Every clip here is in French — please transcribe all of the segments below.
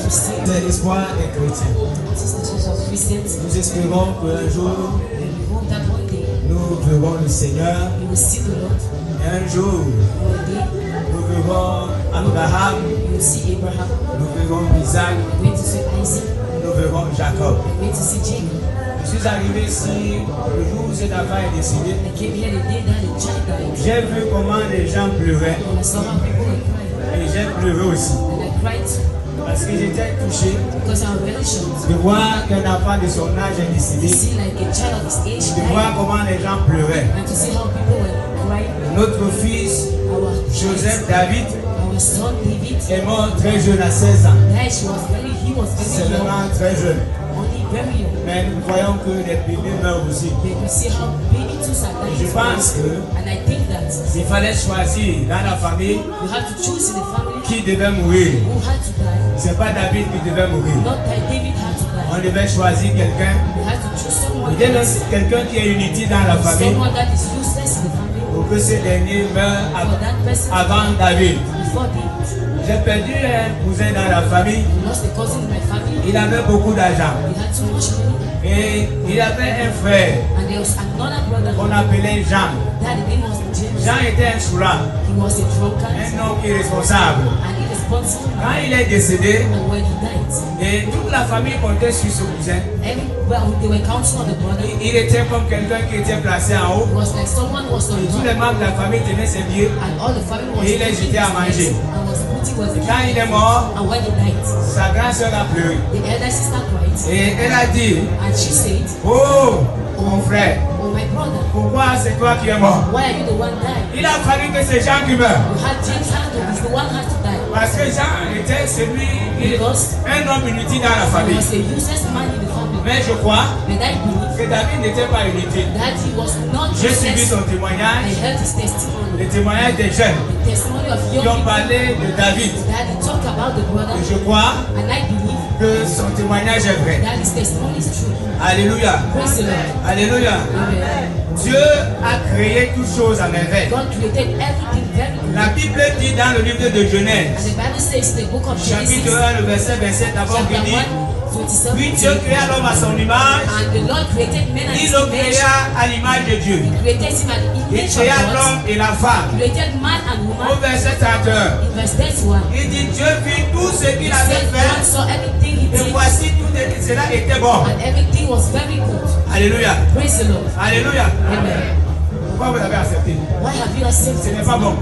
C'est l'espoir des chrétiens. Nous espérons qu'un jour, nous verrons le Seigneur. Et un jour, nous verrons Abraham. Nous verrons Isaac. Nous verrons Jacob. Je suis arrivé ici le jour où cet affaire est décidé. J'ai vu comment les gens pleuraient. Et j'ai pleuré aussi. Parce que j'étais touché de voir qu'un enfant de son âge est décédé. De voir comment les gens pleuraient. Notre fils, Joseph David, est mort très jeune à 16 ans. C'est vraiment très jeune. Mais nous voyons que les bébés meurent aussi. Je pense qu'il fallait choisir dans la famille qui devait mourir. Ce n'est pas David qui devait mourir. On devait choisir quelqu'un. Quelqu'un qui est inutile dans la famille pour que ce dernier meure avant David. J'ai perdu un cousin dans la famille. Il avait beaucoup d'argent. Et il avait un frère qu'on appelait Jean. Jean était un sourd, un homme irresponsable. Quand il est décédé, et toute la famille comptait sur ce cousin, il était comme quelqu'un qui était placé en haut. Et tous les membres de la famille tenaient ses pieds et il les jetait à manger. Et quand il est mort, sa grande soeur a pleuré. Et elle a dit, oh mon frère, pourquoi c'est toi qui es mort? Il a fallu que c'est Jean qui meure. Parce que Jean était celui, un homme inutile dans la famille. Mais je crois que David n'était pas inutile. J'ai suivi son témoignage, le témoignage des jeunes qui ont parlé de David. Et je crois que son témoignage est vrai. Alléluia. Alléluia. Dieu a créé toutes choses à merveille. La Bible dit dans le livre de Genèse, chapitre 1, le verset 27, d'abord il dit, puis Dieu créa l'homme à son image, il le créa à l'image de Dieu. Il créa l'homme et la femme. Au verset 31, il dit, Dieu vit tout ce qu'il avait fait, et voici tout cela était bon. Alléluia. Alléluia. Pourquoi vous avez accepté? Ce n'est pas bon.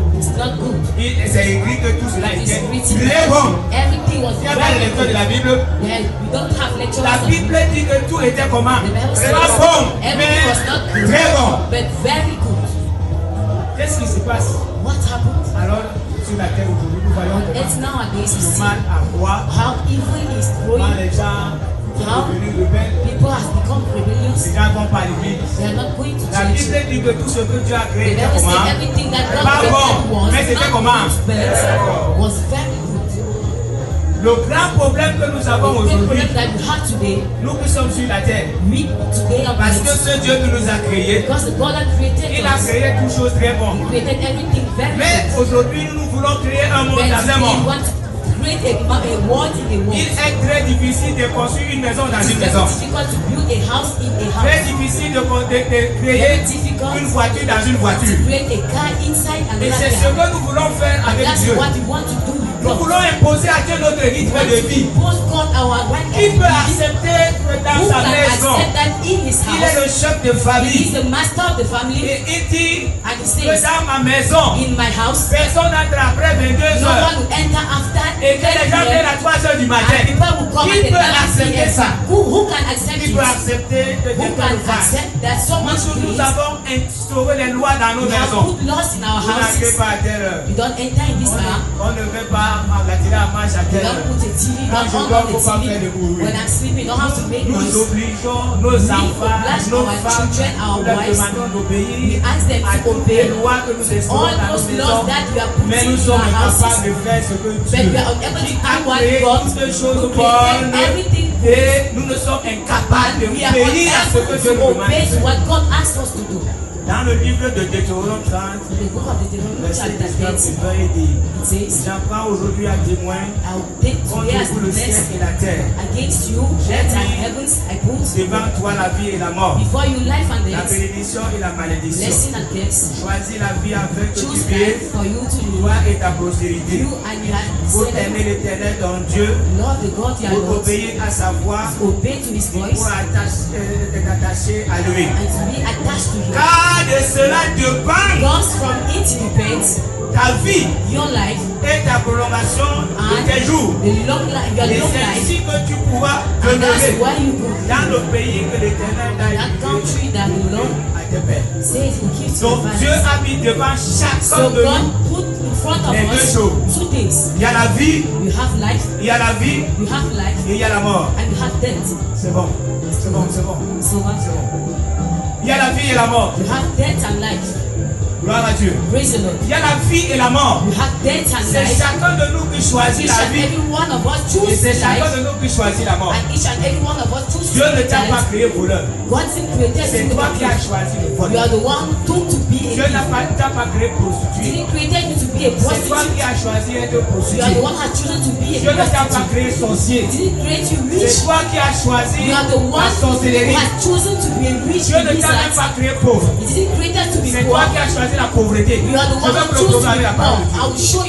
C'est écrit que tout cela était très bon. Il n'y a pas de lecteur de la Bible. La Bible dit que tout était comment? Pas bon, mais très bon. Qu'est-ce qui se passe? Alors, sur la terre aujourd'hui, nous voyons comment le mal à croire, comment les gens people has become rebellious. They are not going to church. La Bible dit que tout ce que Dieu a créé était comment? Pas bon, mais c'était comment? Was very good. Le grand problème que nous avons aujourd'hui, nous qui sommes sur la terre, parce que ce Dieu qui nous a créés, il a créé toutes choses très bonnes. Mais aujourd'hui, nous voulons créer un monde dans un monde. Il est très difficile de construire une maison dans une maison. Très difficile de créer une voiture dans une voiture. Et c'est ce que nous voulons faire avec Dieu. Nous voulons imposer à Dieu notre rythme de vie. Il peut accepter que dans sa maison, il est le chef de famille. Et il dit que dans ma maison, personne n'entre après 22 heures. Et que les gens viennent à 3 heures du matin. Qui peut accepter ça? Qui peut accepter que Dieu peut le faire? Nous avons instauré les lois dans nos maisons. Vous n'entrez pas à telle heure. On ne veut pas retirer la marche à telle heure. Quand je dors, il ne faut pas faire de bruit. Nous obligeons nos enfants, nos femmes, nous leur demandons d'obéir à toutes les lois que nous instaurons dans nos maisons. Mais nous sommes incapables de faire ce que Dieu a créé toutes les choses bonnes Et nous ne sommes incapables de obéir à ce que Dieu nous demande. Dans le livre de Deutéronome 30, verset 19, il dit, j'apprends aujourd'hui à témoin contre vous le ciel et la terre. J'ai mis devant toi la vie et la mort, la bénédiction et la malédiction. Choisis la vie afin que tu vives, toi et ta postérité, pour aimer l'Éternel ton Dieu, pour obéir à sa voix, pour t'attacher à lui. Car de cela dépend ta vie et ta prolongation de tes jours. Et c'est ici que tu pourras demeurer dans le pays que l'Éternel t'a donné à tes pères. Donc Dieu a mis devant chacun de nous les deux choses. Il y a la vie, il y a la vie, et il y a la mort. C'est bon, c'est bon, c'est bon. Il y a la vie et la mort. Gloire à Dieu. Il y a la vie et la mort. C'est chacun de nous qui choisit la vie. Et c'est chacun de nous qui choisit la mort. Dieu ne t'a pas créé voleur. C'est toi qui as choisi le vol. Dieu t'a pas créé prostituée. C'est toi qui as choisi d'être prostituée. Dieu ne t'a pas créé sorcier. C'est toi qui as choisi la sorcellerie. Dieu ne t'a même pas créé pauvre. C'est toi qui as choisi la pauvreté. Je vais vous le proclamer la parole de Dieu.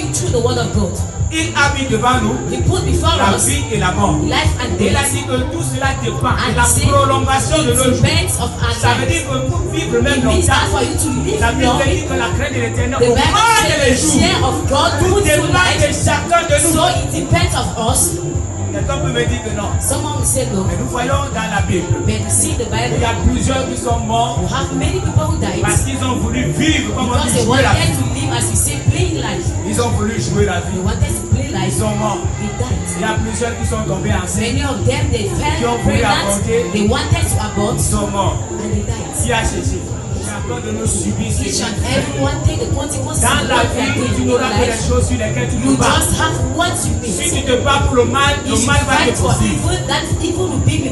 Il a mis devant nous la vie et la mort. Il a dit que tout cela dépend de la prolongation de nos jours. Ça veut dire que pour vivre même longtemps, la Bible dit que la crainte de l'Éternel augmente les jours. Tout dépend de chacun de nous. Quelqu'un peut me dire que non. Mais nous voyons dans la Bible, il y a plusieurs qui sont morts parce qu'ils ont voulu vivre comme on dit jouer la vie. Ils ont voulu jouer la vie. Ils sont morts. Il y a plusieurs qui sont tombés enceintes, qui ont voulu avorter. Ils sont morts. Qui a cherché? Chacun de nous subit ce qui. Dans la vie, tu n'auras que les choses sur lesquelles tu te bats. Si tu te bats pour le mal va te poursuivre.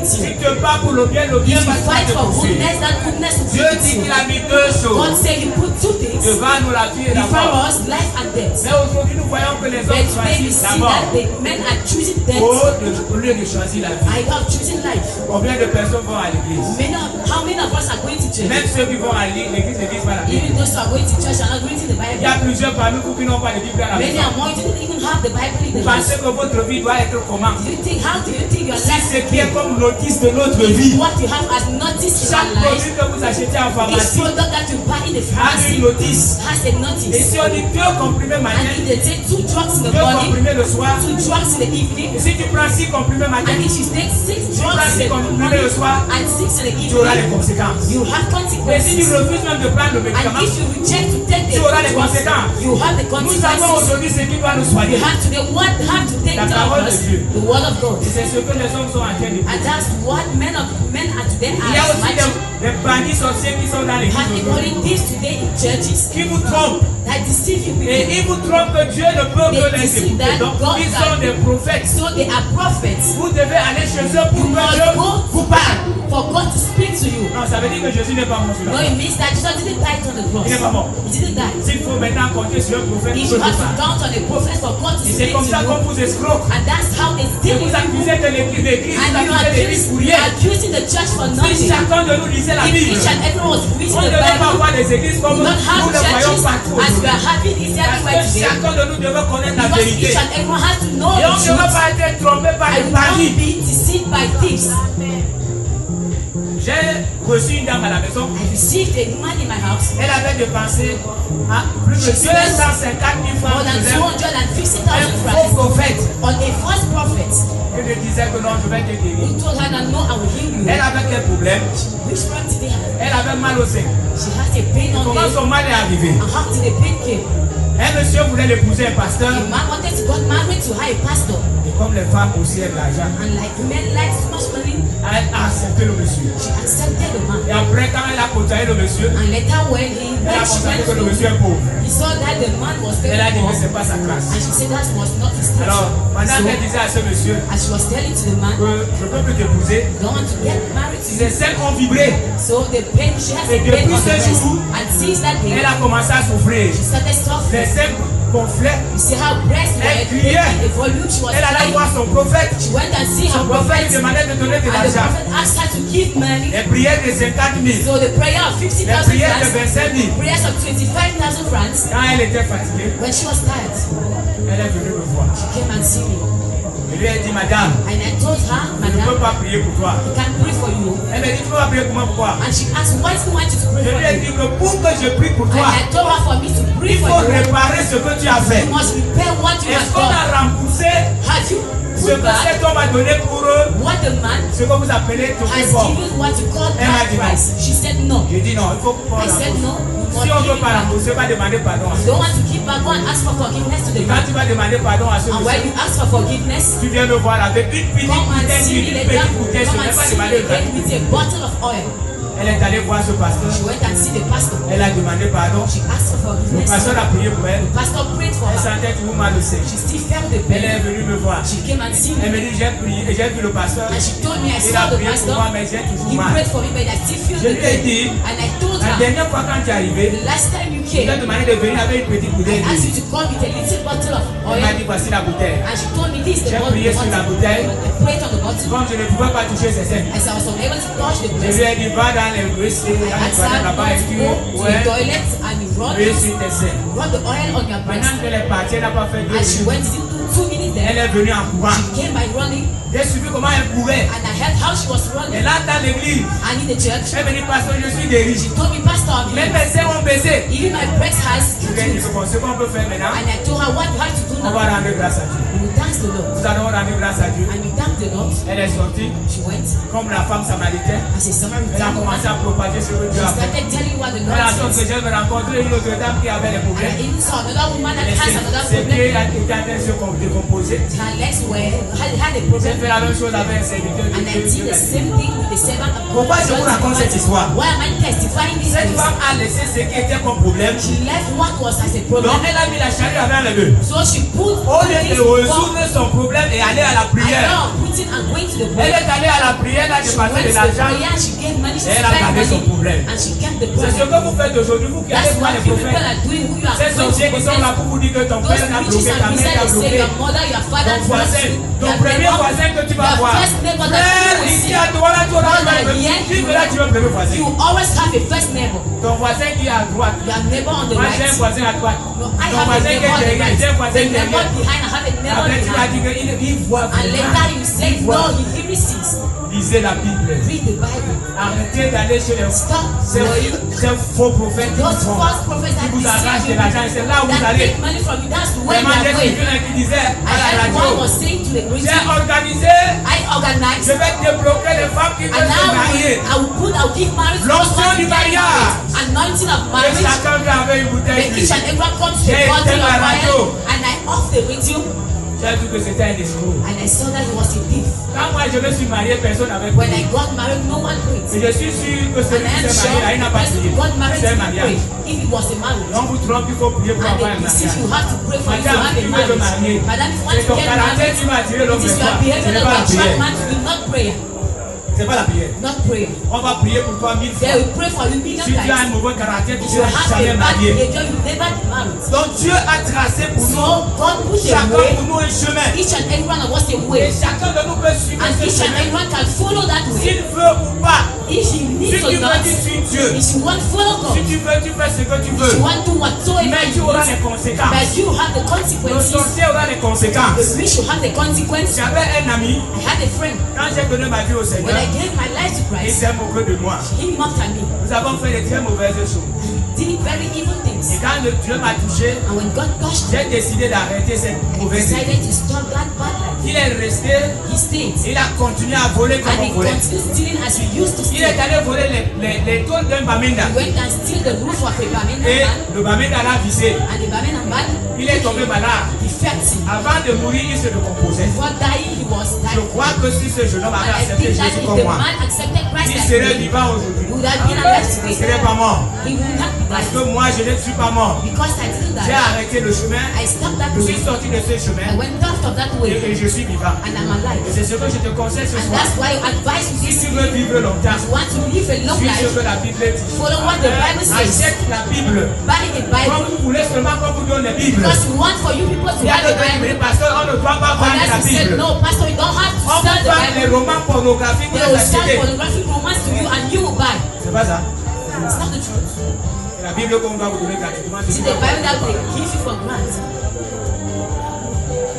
Si tu te bats pour le bien va te poursuivre. Dieu dit qu'il a mis deux choses devant nous, la vie et la mort. Mais aujourd'hui, nous voyons que les hommes choisissent la mort au lieu de choisir la vie. Combien de personnes vont à l'église? Même ceux qui vont à l'église ne disent pas la Bible. Il y a plusieurs parmi vous qui n'ont pas de Bible à la maison. Vous pensez que votre vie doit être comment? Si c'est qui est comme notice de notre vie, chaque produit que vous achetez en pharmacie a une notice. Et si on dit 2 comprimés matin, 2 comprimés le soir, et si tu prends 6 comprimés matin, tu prends 6 comprimés le soir, tu auras les conséquences. Et si tu refuses même de prendre le médicament, tu auras les conséquences. Nous savons aujourd'hui ce qui doit nous soigner. La parole de Dieu. Et c'est ce que les hommes sont en train de faire. Il y a aussi des bandits sorciers qui sont dans l'église qui vous trompent. Et ils vous trompent que Dieu ne peut que les écouter. Donc ils sont des prophètes. Vous devez aller chez eux pour que Dieu vous parle. Non, ça veut dire que Jésus n'est pas mort sur la croix. Il n'est pas mort. S'il faut maintenant compter sur un prophète, c'est comme ça qu'on vous escroque. Et vous accusez de l'église, pour rien. Si chacun de nous lisait la Bible, on ne devait pas voir les églises comme nous ne voyons partout. Parce que chacun de nous devait connaître la vérité. Et on ne devait pas être trompé par les paris. J'ai reçu une dame à la maison. Elle avait dépensé plus de 250 000 francs un faux prophète. Elle me disait que non, je vais te guérir. Elle avait quel problème? Elle avait mal au sein. Comment son mal est arrivé? Un monsieur voulait l'épouser un pasteur. Et comme les femmes aussi aiment l'argent, a accepté le monsieur. She accepted the man. Et après, quand elle a côtoyé le monsieur, And later when elle a constaté que le monsieur est pauvre. he saw that the man was very Elle a dit poor, que c'est pas sa classe. and she said that was not his nature. Alors, pendant So, qu'elle disait à ce monsieur as she was telling to the man, que je peux plus t'épouser, don't want to get married to ses you. seins ont vibré. So the pain, she has a Et pain depuis on the ce breast. jour, And since that day, elle a commencé à souffrir. she started Les suffering. seins gonflaient. You see how breast Elle were criait. the volume she was Elle allait voir crying. son prophète. She went and see her Son prophète prophet, lui demandait de donner de and the l'argent. prophet asked her to give money. Les prières de 50 000. So the prayer of Les 50,000 prières de francs, 25 000. prayers of 25,000 francs. Quand elle était fatiguée, When she was tired, elle est venue me voir. she came and see me. Je lui ai dit, madame, And I told her, je ne peux Madam, pas prier pour toi. I can't pray for you. Elle m'a dit, tu peux pas prier pour moi, pourquoi? And she asked, why do you want you to pray Je for lui ai you? dit que pour que je prie pour And toi, I told her for me to pray il for faut you. réparer ce que tu as fait. You must repair what you Est-ce have qu'on done. a remboursé Have you ce put que back cet homme a donné pour eux, what the man ce que vous appelez has Tokyo? given what you call Elle m'a that dit non. price? She said no. J'ai dit non, il faut qu'on I said rembourse. no. You Si on ne must veut give pas it back. rembourser, pas demander pardon. You don't want to keep back, go and ask for forgiveness to the Et quand man. tu vas demander pardon à ce And when monsieur, you ask for forgiveness, tu viens me voir avec une petite come and bouteille, see me une later. petite bouteille, je Come ne and vais pas see me demander again pardon. with a bottle of oil. Elle est allée voir ce pasteur, She went and see the pastor. elle a demandé pardon. She asked for Le forgiveness. pasteur a prié pour elle. The pastor prayed for Elle her. sentait toujours mal au sein. She still felt the Elle est pain. venue me voir. She came and see Elle me. me dit, j'ai prié, j'ai vu le pasteur. And she told me, I Il saw a the prié pour pastor. moi, mais j'ai toujours He mal. prayed for me, but I still feel Je the lui ai pain. dit, And I told la her, dernière fois quand tu es arrivé, the last time you je t'ai came, demandé de venir avec une petite bouteille I asked d'huile. you to come with a little bottle of Elle m'a oil. dit, voici la bouteille. And she told me this, the J'ai bottle. prié sur la bouteille. I prayed on the bottle. Comme je ne pouvais pas toucher ses seins, As I was unable to touch the je breast, lui ai dit, va dans les WC, I asked her là-bas et to tu go to the ouais, toilet and you rub mets sur tes seins. the oil on your breast. Pendant qu'elle est partie, elle n'a pas fait 2 And she minutes. went into 2 minutes Elle there. est venue en courant. She came by running, J'ai suivi comment elle courait. and I heard how she was running. Elle entre dans l'église. And in the church, Elle me dit, pasteur, je suis guéri. she told me, Pastor, Même mes seins ont baissé. even my breast has Je lui ai dit, healed. bon, ce qu'on peut faire maintenant, And I told her what you have to do on va now. rendre grâce à Dieu. We dance the Lord. Nous allons rendre grâce à Dieu. And we thank the Lord. Elle est sortie She went comme la femme samaritaine. as a Elle a Samaritan woman. commencé à propager ce que Dieu She a fait. started telling what the Elle a Lord sorti que says. je me rencontrer une autre dame qui avait des And problèmes. I even saw another woman that Et has another ses pieds problem. étaient en train de se décomposer. Her legs had a J'ai problem. fait la même chose avec un serviteur de And I Dieu. did the same thing with the servant of God. Pourquoi je vous raconte cette histoire? Why am I testifying this? Cette case? femme a laissé ce qui était comme problème. She left what was as a Donc problem. elle a mis la charrue avant le bœuf. So she put Au lieu things de before. résoudre son problème et aller à la And prière, now putting and going to the elle prayer. est allée à la prière, elle a She dépensé went de to the l'argent. prayer and she gave money. She Et elle a spent gardé son money. problème. And she kept the C'est ce problem. que vous faites aujourd'hui, vous qui allez That's voir what les few people prophètes. are doing. Who you are Ces going sorciers to qui sont là protect. pour vous dire que ton Those père t'a witches bloqué, and ta mère t'a wizards, they say bloqué. your mother, your father, Ton voisin, ton your premier neighbor, voisin que tu vas your voir. first neighbor that Frère, you will ici see. à droite, là, tu auras Brother, le here, qui là, tu vas le premier voisin. You always have a first neighbor. Ton voisin qui est à droite. Your neighbor on the Moi, j'ai un right. voisin à droite. No, I Ton have a voisin qui neighbor est on the derrière, j'ai un right. voisin The neighbor derrière. behind, I have a neighbor Après, tu vas behind. dire qu'il voit. And later you say, no, he receives. Lisez la Bible. Read the Bible. Arrêtez d'aller chez les Stop ces faux prophètes qui those vous false prophets that vous arrachent de deceive l'argent. you, C'est là où vous that allez. take money from you. That's the way Vraiment, they j'ai are suivi going. un qui disait I à la heard one radio, was saying to the greeting, j'ai organisé, I organized, je vais débloquer les femmes qui and veulent se now marier. I will give marriage to L'onction those du who get mariage. married. Anointing of Et marriage. chacun vient avec une bouteille Then each d'huile. and everyone comes to J'ai the bottle éteint of la radio. oil, and I off the radio, J'ai vu que c'était un escroc. and I saw that he was a thief. Quand moi je me suis marié, personne n'avait When prié. I got married, no one prayed. Et je suis sûr que And celui I qui am s'est sure marié, là, il n'a the pas person prié. who got married C'est un didn't pray. mariage. If it was a marriage, Donc vous trompe, il faut prier pour and avoir un they deceive mariage. you, have to pray for you to Madame, have tu a veux te marriage. marier. Madam, if you want C'est to ton get caractère married, qui va attirer it l'homme is vers your toi. Ce behavior n'est that pas la will attract prière. man to do, not prayer. C'est pas la prière. Not prayer. On va prier pour toi 1000 They fois. will pray for you million Si tu as un times. mauvais caractère, tu If ne you seras have jamais a bad marié. behavior, you never be married. Donc Dieu a tracé pour So nous, God put a chacun way, pour nous un chemin. each and every one of us a Et way, chacun de nous peut suivre and ce each and chemin. everyone can follow that way. S'il veut ou pas. If you Si need tu to veux, not, tu suis Dieu. if you want follow Si God, tu veux, tu fais ce que tu if veux. you want to whatsoever Mais tu you auras want, les conséquences. but you have the Le consequences. sorcier aura les The conséquences. wish you have the consequences. J'avais un ami, I had a friend. quand j'ai donné ma vie au When Seigneur, I gave my life to il Christ, s'est moqué de moi. he mocked at me. Nous avons fait de très mauvaises choses. Did very evil Et things. quand Dieu m'a touché, And when God touched me, j'ai décidé d'arrêter cette I mauvaise vie. decided to stop that bad life. il est resté, he stayed. il a continué à voler comme And he on volait. continued stealing as he used to Il steal. est allé voler les tôles d'un Bamenda. He went and steal the roof of a Bamenda Et man. le Bamenda l'a visé. And the Bamenda man, Il est tombé malade. he felt sick. Avant de mourir, il se décomposait. Before dying, he was Je dying. crois que si ce jeune homme And avait I accepté think that Jésus if comme the moi, man accepted Christ il like serait me, vivant aujourd'hui. he would have been alive Il ne today. serait pas mort. He would not be Parce que dying. moi, je ne suis pas mort. Because I didn't J'ai die. arrêté le chemin. I stopped that Je suis way. sorti de ce I chemin. went out of that Et way. je suis vivant. And I'm alive. Et c'est ce que je te conseille ce And soir. that's why I advise you Si this tu evening. veux vivre longtemps, You want to live a long suis ce life. que la Bible dit. Follow what the Bible says. Achète la Bible. Buy a Comme Bible. vous voulez seulement qu'on vous donne la Bible. Because we want for you people to Il y a have a d'autres qui me Bible. disent, pasteur, on ne doit pas vendre la Unless you said, Bible. no, Pastor, you don't have to On sell vous the vend les Bible. romans pornographiques, vous They les will sell achetez. pornographic romance to you and you will buy. C'est pas ça. It's not the truth. C'est la Bible qu'on va vous donner gratuitement. See, the Bible that they give you for grant.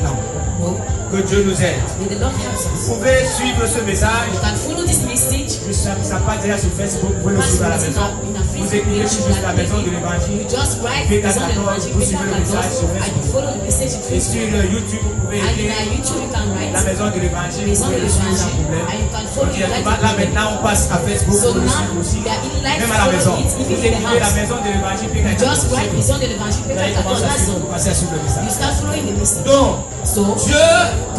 Non. No. Que Dieu nous aide. May the Lord help us. Vous pouvez suivre ce message. You can follow this message. Ça passe déjà sur Facebook. Vous pouvez le suivre à la maison. Vous écrivez sur la maison de l'évangile. You just write Peter Maison de 14, l'Évangile, vous Peter suivez le message sur 14, and you follow the message in Et sur Facebook. YouTube, vous pouvez And in écrire YouTube you can write la maison de l'évangile. Vous Maison de pouvez le suivre sans l'Évangile, problème. and you can follow Ok, it like là maintenant on passe à Facebook. So Vous le now suivez aussi. we are in life Même à la maison. follow it, Vous even in the écrivez la house. maison de l'évangile. Peter Just 14. write Maison de l'Évangile, Vous allez Peter 14, commencer à that's suivre, all. vous passez à suivre le You message. start following the message. Donc, So Dieu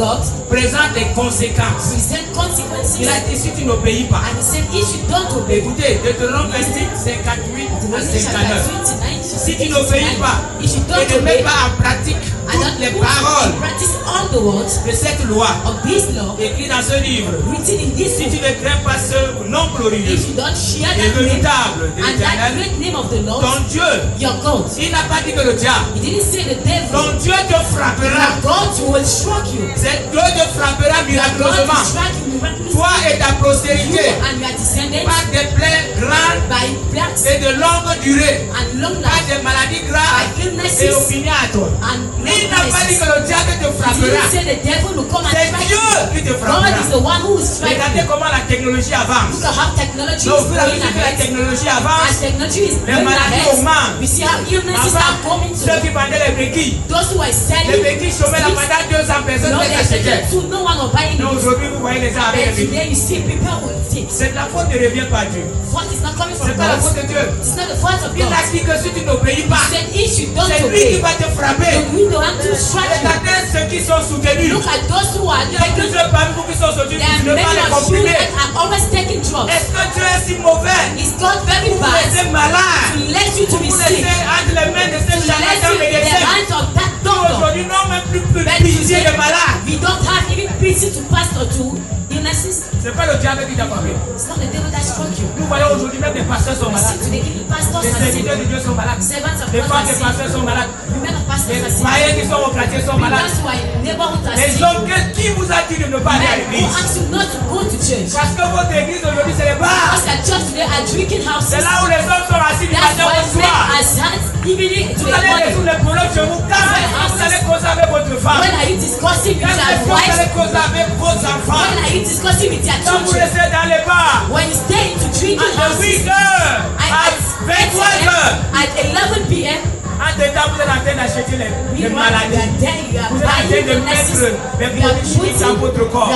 God présente les conséquences. present consequences. Il a dit si tu n'obéis pas. And he said, if you don't obey, Écoutez, Deutéronome 28, 58 à 59. Si tu n'obéis pas if you et don't ne mets obey, pas en pratique and toutes don't les put paroles in practice all the words de cette loi of this law écrites dans ce livre, written in this si book, tu ne crains pas ce nom glorieux if you don't share et that name redoutable de and that l'Éternel, great name of the Lord, ton Dieu, your God, il n'a pas dit que le diable, he didn't say the devil, ton Dieu te frappera. your God will struck you. C'est Dieu te frappera Your God will miraculeusement. strike you miraculously. Toi et ta You postérité and your descendants par des plaies grandes by plagues et de longue durée, and long par life des maladies graves by illnesses et opiniâtres. and Il n'a pas dit illnesses. que le diable te He didn't frappera. say the devil will come and C'est strike Dieu you. qui te God frappera. is the one who will strike Regardez you. comment la technologie avance. Look at how technology Donc, is vous avez going vu que la ahead. technologie As avance. technology is Les going maladies ahead, augmentent. we see how illnesses are coming Avant, ceux to qui vendaient les béquilles, those who are les selling. béquilles chômaient là pendant 200 personnes No, qui les they're achetaient. selling to no one or buying Mais it. aujourd'hui, vous voyez les gens avec But les béquilles. today you see people with tips. C'est la faute ne revient pas à Dieu. Fault is not coming from C'est pas la God. faute de Dieu. It's not the fault of Il a God. dit que si tu n'obéis He pas, said if you don't c'est lui qui obey, va te frapper. then we don't have to strike you. Regardez ceux qui sont soutenus. Look at those who are Il y a taking. plusieurs parmi vous qui sont soutenus. There are Tu ne pas many les of you comprimer. that are always taking drugs. Est-ce que Dieu est si mauvais Is God very pour vous bad laisser malade? to let you to be Vous sick? laissez entre les mains de ces To let you charlatans in the médecins hands of that qui doctor. aujourd'hui n'ont même plus But pitié today, de malades. we don't have even pity to pass or to illnesses. C'est pas le diable qui t'a frappé. It's not the devil that struck you. Nous voyons aujourd'hui même des pasteurs sont We see malades. today even pastors Les are sick. serviteurs de Dieu sont malades. Servants of Les God femmes are des sick. pasteurs sont malades. Women of pastors Les are sick. païens qui sont au quartier sont malades. Because who are in neighborhood are Les sick. hommes, qui vous a dit de ne pas aller à Men who l'église? ask you not to go to church. Parce que votre église aujourd'hui c'est les bars. Because at church today are drinking houses. C'est là où les hommes sont assis du That's matin why au men soir. are sat evening to Vous the allez morning. résoudre les problèmes chez vous. Quand vous allez causer avec votre femme. When are you discussing with Quand your est-ce que vous allez wife? causer avec vos enfants? When are you discussing with your Quand vous children? restez dans les bars. When you stay into drinking À houses 8 heures, à 23 heures. at 11 p.m. En dedans, vous êtes en train d'acheter les You maladies. are there, you are Vous êtes en train buying de illnesses. mettre les You are produits chimiques dans votre corps.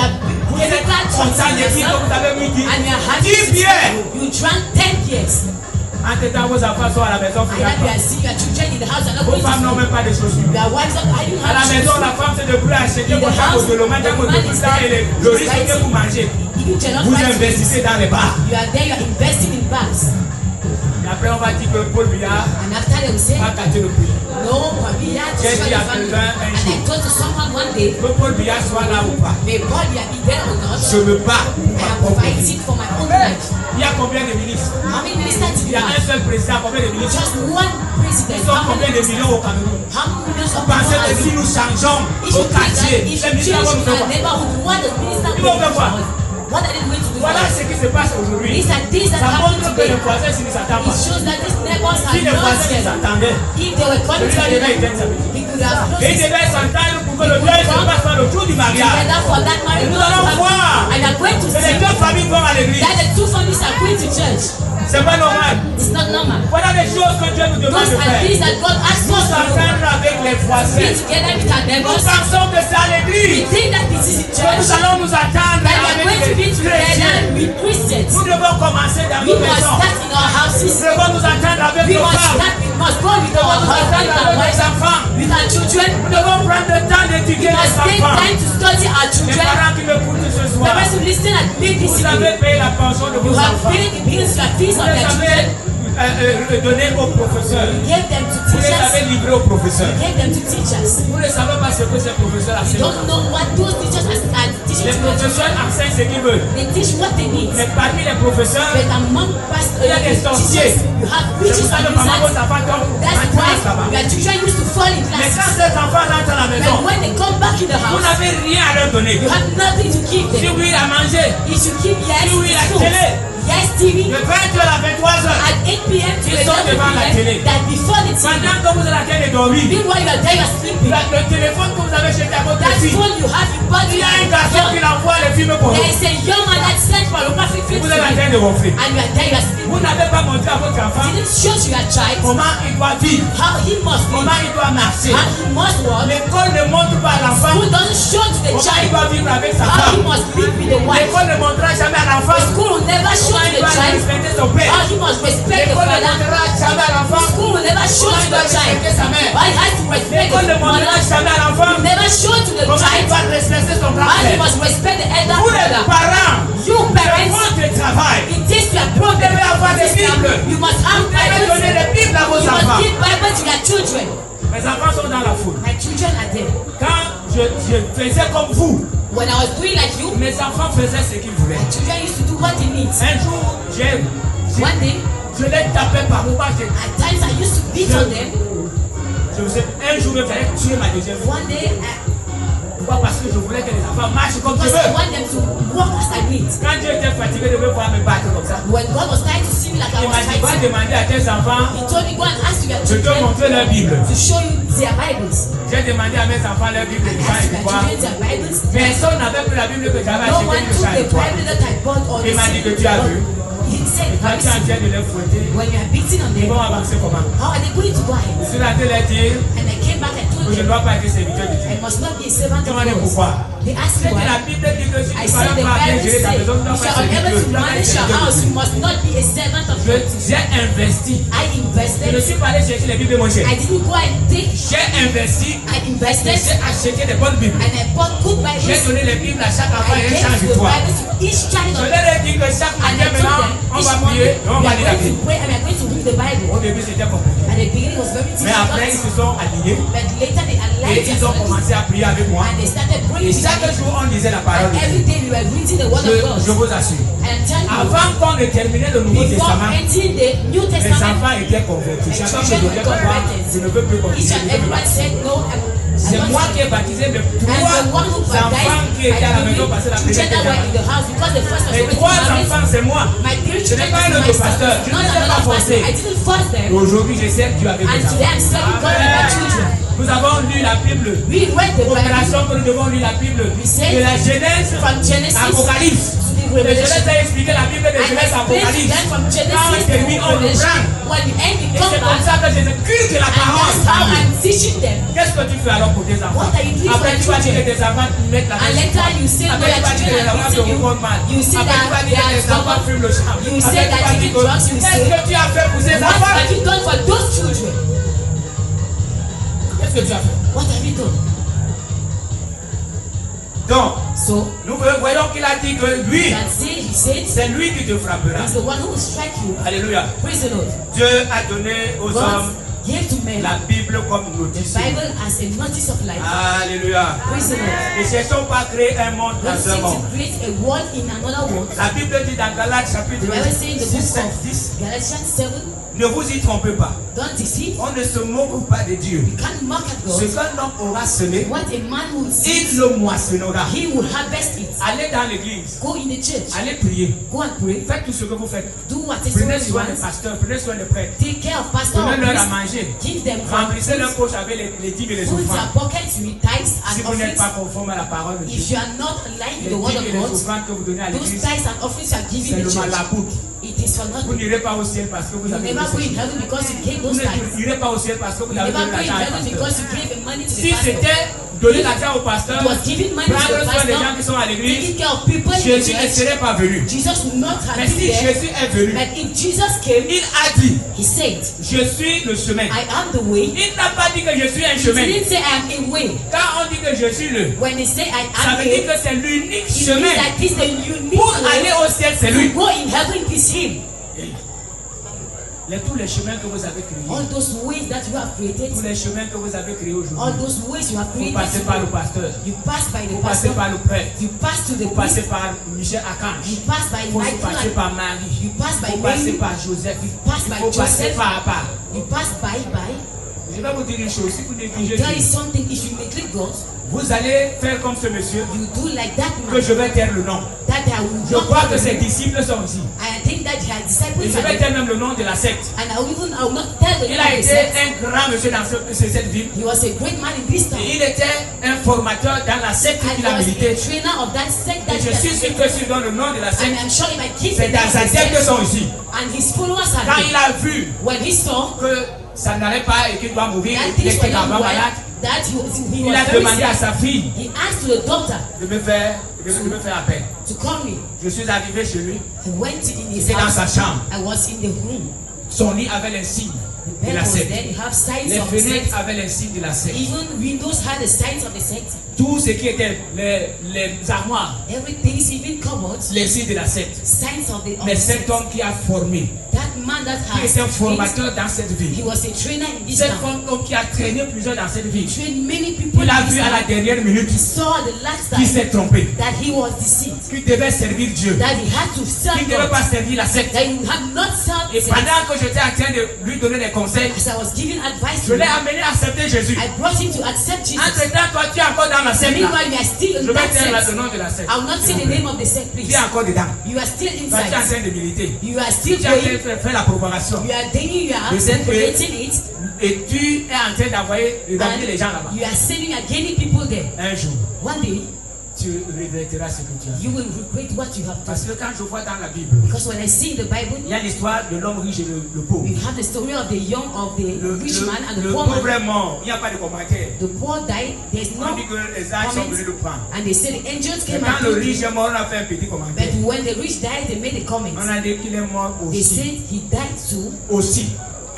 Vous êtes content de dire que vous avez mis 10 And you are happy. 10 bières. You drank 10 years. En dedans, vos enfants sont à la maison. And now you are seeing your children in the house and not Vos going to femmes n'ont school. même pas de chaussures. Your wives are hiding À la maison, house. la femme se débrouille à acheter In the votre house, de l'homme, the man is there. et le risque que vous mangez. You cannot Vous fight it. investissez dans les bars. You are there, you are investing in bags. Et après, on va dire que Paul Biard And after they will say, va casser le prix. no, we had to J'ai destroy dit à the family. quelqu'un un And I jour, told to someone one day, que Paul Biard soit là ou pas, may God be there or not, je me bats pour I ma am propre vie. fighting for my own life. Il y a combien de ministres? How many ministers do Il y you a un have? seul président, combien de ministres? Just one president. Ils sont How combien many de millions au Cameroun? How many millions of Pensez people que are si you? nous changeons If au you think that quartier, if les you ministres change vont nous faire our quoi? neighborhood, what the minister Ils vont faire quoi? what are they going to do? Voilà ce qui se passe aujourd'hui. These are things that Ça happen montre que today. les voisins s'ils ne s'attendent It pas. shows that these neighbors Si are les not voisins together. s'attendaient, If they were coming celui-là devait together, éteindre sa musique. he could have Et il closed his devait s'entendre pour que le deuil se passe par le jour du mariage. Et nous allons voir que les deux familles vont à l'église. C'est pas normal. Voilà les choses que Dieu nous demande de faire. Nous s'entendre avec les voisins. Nous pensons que c'est à l'église que nous allons nous attendre avec les chrétiens. Nous devons commencer dans nos maisons. Nous devons nous attendre avec nos femmes. Nous devons nous attendre avec les enfants. Nous devons prendre le temps d'étudier les enfants. Les parents qui m'écoutent ce soir, vous avez payé la pension de vos enfants. Vous les avez donné aux professeurs. Vous les avez livrés aux professeurs. Vous ne savez pas ce que ces professeurs enseignent. Les professeurs enseignent ce qu'ils veulent. Mais parmi les professeurs, il y a des sorciers. C'est pour ça que maman, vos enfants tombent en classe là-bas. Mais quand ces enfants rentrent à la maison, vous n'avez rien à leur donner. Si oui, à manger. Si oui, la télé. Le 20h à 23h, ils sont devant la télé. Pendant que vous êtes en train de dormir, le téléphone que vous avez chez votre fille, il y a un garçon qui l'envoie les films pour vous. Vous êtes en train de ronfler. Vous n'avez pas montré à votre enfant comment il doit vivre, comment il doit marcher. L'école ne montre pas à l'enfant comment il doit vivre avec sa femme. L'école ne montrera jamais à l'enfant comment il doit respecter son père. L'école ne montrera jamais à l'enfant comment il doit respecter sa mère. L'école ne montrera jamais à l'enfant comment il doit respecter son grand-père. Vous les parents, votre travail, vous devez avoir des Bibles. Vous devez donner des Bibles à vos enfants. Mes enfants sont dans la foule. Quand je faisais comme vous, when I was doing like you, mes enfants faisaient ce qu'ils voulaient. my children used to do what they need. Un jour, One day, je les tapais par le bas. at times I used to beat on them. Un jour, je fallait tuer ma deuxième fille. One day, Pourquoi? Parce que je voulais que les enfants marchent comme je because I veux. want them to walk as I need. Quand Dieu était fatigué de me voir me battre comme ça, When God was trying to see me like I il was m'a dit, va fighting, demander à tes enfants He told me, go and ask your de te children montrer leur Bible. to show you their Bibles. J'ai demandé à mes enfants leur Bible And de chant ask et your voir. children their Bibles. Personne n'avait pris la Bible que j'avais No achetée one de took chant the et toi. Bible that I bought on Il m'a dit que tu as vu. He said, Quand tu es en train de les fouetter, when you are beating on ils them, vont avancer comment? how are they going to go ahead? Je suis en train de leur dire And I came back and told que je ne them, dois pas être serviteur de I Dieu. must not be a servant of Demandez God. pourquoi. They asked me C'est que la why. Bible dit que si I tu said ne the pas bien Bible gérer ta says, maison, tu dois if pas you are être unable to serviteur manage your de house, Dieu. you must not be a servant of God. J'ai investi. I Je ne invested. suis pas allé chercher les Bibles moins chères. I didn't go and take. J'ai investi. I invested J'ai acheté des bonnes Bibles. and I bought good J'ai Bibles. donné les Bibles à chaque enfant I et un gave change the de toi. Bible to each child Je of leur ai dit que chaque and I matin told maintenant, them on each va morning prier et on we va are lire la going to Bible. pray and we are going to read the Bible. Au début, c'était compliqué. At the beginning it was very Mais après, ils difficult, se sont alignés but later they et aligned ils ont themselves commencé à prier avec moi. and they started Et praying chaque together. jour, on disait la parole And de every Dieu. day we were reading the word of God. Je vous assure. And I'm telling you, Avant qu'on ne termine le Nouveau before Testament, entering the New les Testament, enfants étaient convertis. My Chacun se children disait were que moi, converted. je ne veux plus each continuer. and everyone said no. C'est moi qui ai baptisé mes And the one who trois enfants baptized qui étaient à la maison parce que la my children première that were était in the house because the first was Les already trois married. enfants, c'est moi. My three Ce children n'est pas un is autre my pasteur. son. Je Not ne les ai pas another pastor. forcés. I didn't force them. Aujourd'hui, je sais que Dieu avait And des today I'm enfants. serving God with my children. Nous avons lu la Bible. We read the Bible Opération que nous devons lire la Bible. said De la Genèse from Genesis Apocalypse. to the De Revelation. Genèse a expliqué la Bible de And Genèse I explained to Apocalypse. them from Quand Genesis on to termine, on Revelation. reprend. When we end, we Et come c'est comme back. ça que je cultive la And parole. that's how I'm teaching them. Qu'est-ce que tu fais alors pour tes enfants? What are you doing Après, for tu vas dire children? que tes enfants mettent la And main sur later toi. you say no, Après, your tu vas dire que children les are enfants te beating you. regardent mal. You say Après, tu vas that dire they que are tes enfants stubborn. fument le champ. You Après, say tu that vas dire taking que drugs, you qu'est-ce say. que tu as fait pour ces What enfants? have you done for those children? Qu'est-ce que tu as fait? What have you done? Donc, So, nous voyons qu'il a dit que lui, he said, c'est lui qui te frappera. he's the one who will strike you. Alléluia. Praise the Lord. Dieu a donné aux hommes God gave to men la Bible comme the notice. Bible as a notice of life. Alléluia. Praise the Lord. Ne cherchons pas à créer un monde Don't dans un seek monde. to create a world in another world. La Bible dit dans Galates chapitre The Bible says in the 6, book of 10, Galatians 7, Ne vous y trompez pas. Don't deceive. On ne se moque pas de Dieu. You can't mock at God. Ce qu'un homme aura semé, What a man will see, il le moissonnera. he will harvest it. Allez dans l'église. Go in the church. Allez prier. Go and pray. Faites tout ce que vous faites. Do what is Prenez you soin des want. pasteurs, prenez soin des prêtres. Take care of pastor or Donnez-leur à priest. manger. Give them from Remplissez leur poche avec les dîmes et les Put offrandes. their pockets with tithes Si and vous n'êtes offerings. pas conforme à la parole de If Dieu, you are not aligned with les the word dîmes of et les God, offrandes que vous donnez à those l'église, tithes and offerings you are c'est giving le the mal church. la poudre. It is for Vous nothing. n'irez pas au ciel parce que vous You avez never go donné in heaven because you gave Vous those tithes. n'irez pas au ciel parce que vous You avez never donné go in l'argent à heaven pasteur. because you gave money to the Si pastor. c'était donner l'argent au pasteur, It was giving money to prendre the soin des gens pastor, qui sont à l'église, taking care of people in the Jésus ne church. serait pas venu. Jesus would not have Mais been si there. Jésus est venu, But if Jesus came, il a dit, he said, je suis le chemin. I am the way. Il n'a pas dit que je suis un He chemin. didn't say I am a way. Quand on dit que je suis le, When they say I ça am veut dire a, que c'est l'unique it means chemin. that this is the unique Pour way aller au ciel, c'est to lui. go in heaven is him. Tous les chemins que vous avez créés, All those ways that you have created, tous les chemins que vous avez créés all aujourd'hui, those ways you have vous created, passez par le pasteur, you pass by the vous passez pastor, par le prêtre, you pass to the vous passez priest, par Michel Archange, you pass by vous Michael, passez and par Marie, you pass by vous passez Mary, par Joseph, pass by vous passez Joseph, par Abba. you pass by. Je vais vous dire une chose, si vous négligez There is Dieu, something, if you neglect God, vous allez faire comme ce monsieur, you do like that que man, je vais taire le nom. that I will Je not crois que tell ses you. disciples sont ici. I think that her Et disciples je are vais there. taire même le nom de la secte. And I will not tell the Il name a of the été sect. un grand monsieur dans cette ville. He was a great man in this town. Et il était un formateur dans la secte And qu'il he a was milité. a trainer of that sect Et that je he suis has sûr que si je donne le nom de la And secte, I'm sure if I give c'est the name dans of sa the secte sect, sont ici. and his followers are Quand there, il a vu when he saw que ça n'allait pas et qu'il doit mourir, that et qu'il things were était not gravement well, malade, that he was il a very demandé à sick, sa fille he asked to the doctor de me faire appel. to call me. Je suis arrivé chez lui, He went in his j'étais dans house. sa chambre. I was in the room. Son lit avait l'insigne The de bed la was secte. there. You have signs Les of the fenêtres sect. avaient l'insigne de la secte. Even windows had the signs of the sect. Tout ce qui était les armoires, Everything is even cupboards, les signes de la secte. signs of the Mais sect. cet homme qui a formé, That man that qui has est un trained, formateur dans cette he ville, was a trainer in this cet town. homme qui a traîné plusieurs dans cette ville, Trained many people il a in this vu à la town. dernière minute He saw the last qu'il time s'est trompé, that he was deceived, qu'il devait servir Dieu, that he had to serve qu'il ne devait God, pas servir la secte. that he had not served Et sect. pendant que j'étais en train de lui donner des conseils, As I was giving advice je to l'ai him, amené à accepter Jésus. I brought him to accept Jesus. Entre-temps, toi, tu es encore dans la secte. Là. Meanwhile, you are still Je in vais that taire sect. le nom de la secte. I will not say the name of the sect, Tu please. es encore dedans. You are still Tu es en inside. train de militer. You are still Tu es en train going. de faire la propagation. You are dating, you are Le Seigneur propagating it, Et tu es en train d'envoyer les gens là-bas. and you are sending, you are gaining people there. Un jour, One day, tu regretteras ce que tu as fait. you will regret what you have done. Parce que quand je vois dans la Bible, Because when I see in the Bible, il y a l'histoire de l'homme riche et le pauvre. we have the story of the young, of the rich man and the Le poor pauvre man. est mort. Il n'y a pas de commentaire. The poor died, there's On no dit que les anges sont venus le prendre. and they said the angels Mais came quand and le took riche him. est mort, on a fait un petit commentaire. But when the rich died, they made a comment. On a dit qu'il est mort They aussi. said he died too. Aussi.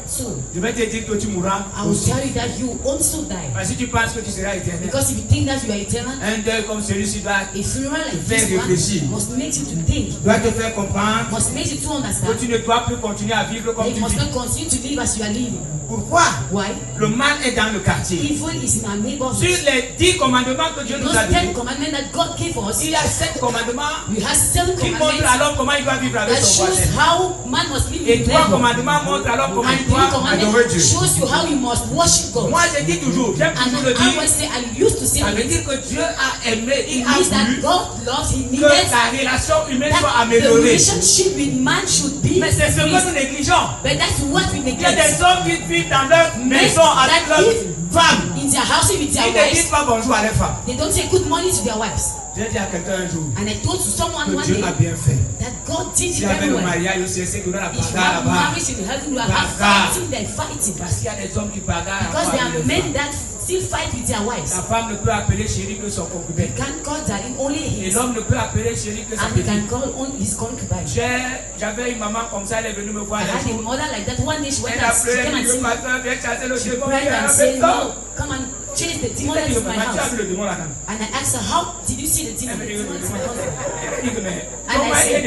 So Je vais te dire que tu mourras I will aussi. tell you that you also die. Parce que si tu penses que tu seras éternel, Because if you think that you are eternal, un deuil comme celui-ci doit a funeral like Faire this one réfléchir. must make you to think, te faire comprendre must make you to que understand tu ne dois plus continuer à vivre comme that tu you must vis. not continue to live as you are living. Pourquoi? Why? Le mal est dans le quartier. Evil is in our neighborhood. Sur les 10 commandements que Dieu nous Those a 10 donnés, commandments that God gave us, il y a 7 commandements we have 7 qui montrent commandments à l'homme comment il doit vivre avec that son shows voisin. how man must live Et with 3 neighbor. commandements montrent à l'homme comment And il 3 doit adorer commandments Dieu. shows you how you must worship God. Moi je dis toujours, j'aime And toujours le I dire, always say, I used to say ça veut it, dire que Dieu a aimé, il it a means that voulu God loves, He que needed la relation humaine soit that the améliorée. relationship with man should be Mais c'est ce que increased. nous négligeons. But that's what we Il y a neglect. des hommes qui vivent dans leur maison avec that leur live femme. in their house with their Ils ne disent wives, pas bonjour à leur femme. they don't say good morning to their wives. J'ai dit à quelqu'un un jour And I told to someone que one Dieu day a bien fait. that God did it S'il y avait very le well. mariage au CSC, il y aurait la If you bagarre have là-bas. marriage in heaven, you are Bagarre. fighting, they're fighting. Parce qu'il y a des hommes qui bagarrent. Because there avec are leur men femme. that still fight with their wives. La femme ne peut appeler chérie que son concubin. Can't call that only Et his, l'homme ne peut appeler chérie que sa and he can petite. call on his concubine. J'avais une maman comme ça, elle est venue me voir I un had a jour. mother like that. One day she went Elle a and she pleuré, came elle and dit, said, pasteur, viens chasser le she démon. cried Viens and avec said, ça. no, come and chased the demon out of my house. And I asked her, how did you see the demon? And I said,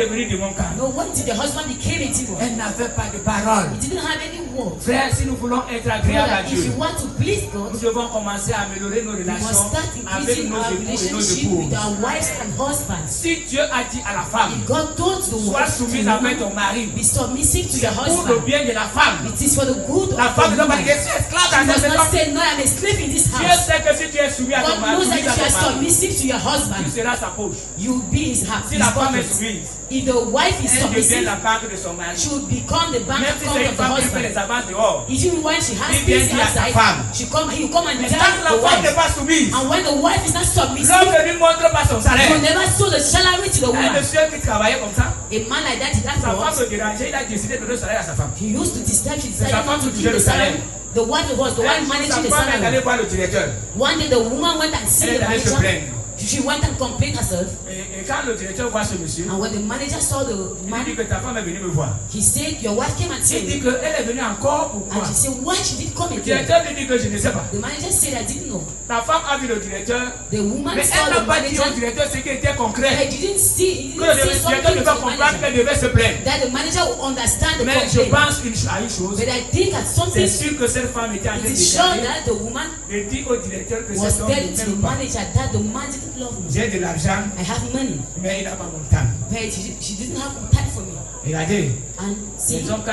no, when did the husband became a demon? Elle n'avait pas de parole. He didn't have any word. Frère, si nous voulons être agréables à If Dieu, you want to please God, nous devons commencer à améliorer nos we must relations start avec increasing nos our époux et nos relationship with épouses. our wives and husbands. Si Dieu a dit à la femme, If God told the sois wife soumise to avec ton mari, be submissive to c'est your pour le husband, bien de la femme. it is for the good La of femme the ne doit pas woman. dire je suis esclave She dans must cette not maison. say, no, I'm a slave in this Dieu house. sait que si tu es soumis à ton God mari, knows that soumise if à you are ton mari, submissive to your tu husband, seras sa poche. you will be his heart. Si la femme est soumise, If the wife is elle devient submissive, la banque de son mari. she will become the bank Même si account c'est of une the femme qui fait husband. les avances dehors. Even when she has Il vient things dire à sa outside, femme. he will come and Mais tell quand la the femme n'est wife. pas soumise, And when the wife is not submissive, l'homme ne lui montre pas son he will salaire. never show the salary to the Un woman. monsieur qui travaillait comme ça, A man like that, sa that's femme what le dérangeait, il a décidé de donner le salaire à sa femme. he used to disturb. She sa decided femme not to qui give touchait the le salaire. salary. The wife was the one managing the Sa femme est allée salary. voir le directeur. One day the woman went and see Elle the est allée se manager. plaindre. She went and complained herself. Et quand le directeur voit ce monsieur, And when the manager saw the il man, dit que ta femme est venue me voir. he said, your wife came and Il said, dit qu'elle est venue encore pourquoi? and she said, why she didn't come Le again? directeur lui dit que je ne sais pas. The manager said, I didn't know. Ta femme a vu le directeur, The woman mais saw elle the n'a pas dit au manager. directeur ce qui était concret. I didn't see, he Que le didn't say directeur something ne to va the comprendre manager. qu'elle devait se plaindre. That the manager will understand the Mais je complaint. pense à une chose. But I think at something, C'est sûr que cette femme était en train it de is sure déclarer that the woman et dit au directeur que was cet homme telling ne to the m'aime pas. manager that the man didn't love me. J'ai de l'argent, I have money, mais il n'a pas mon temps. but she didn't have time for me. Regardez, And see, les hommes quand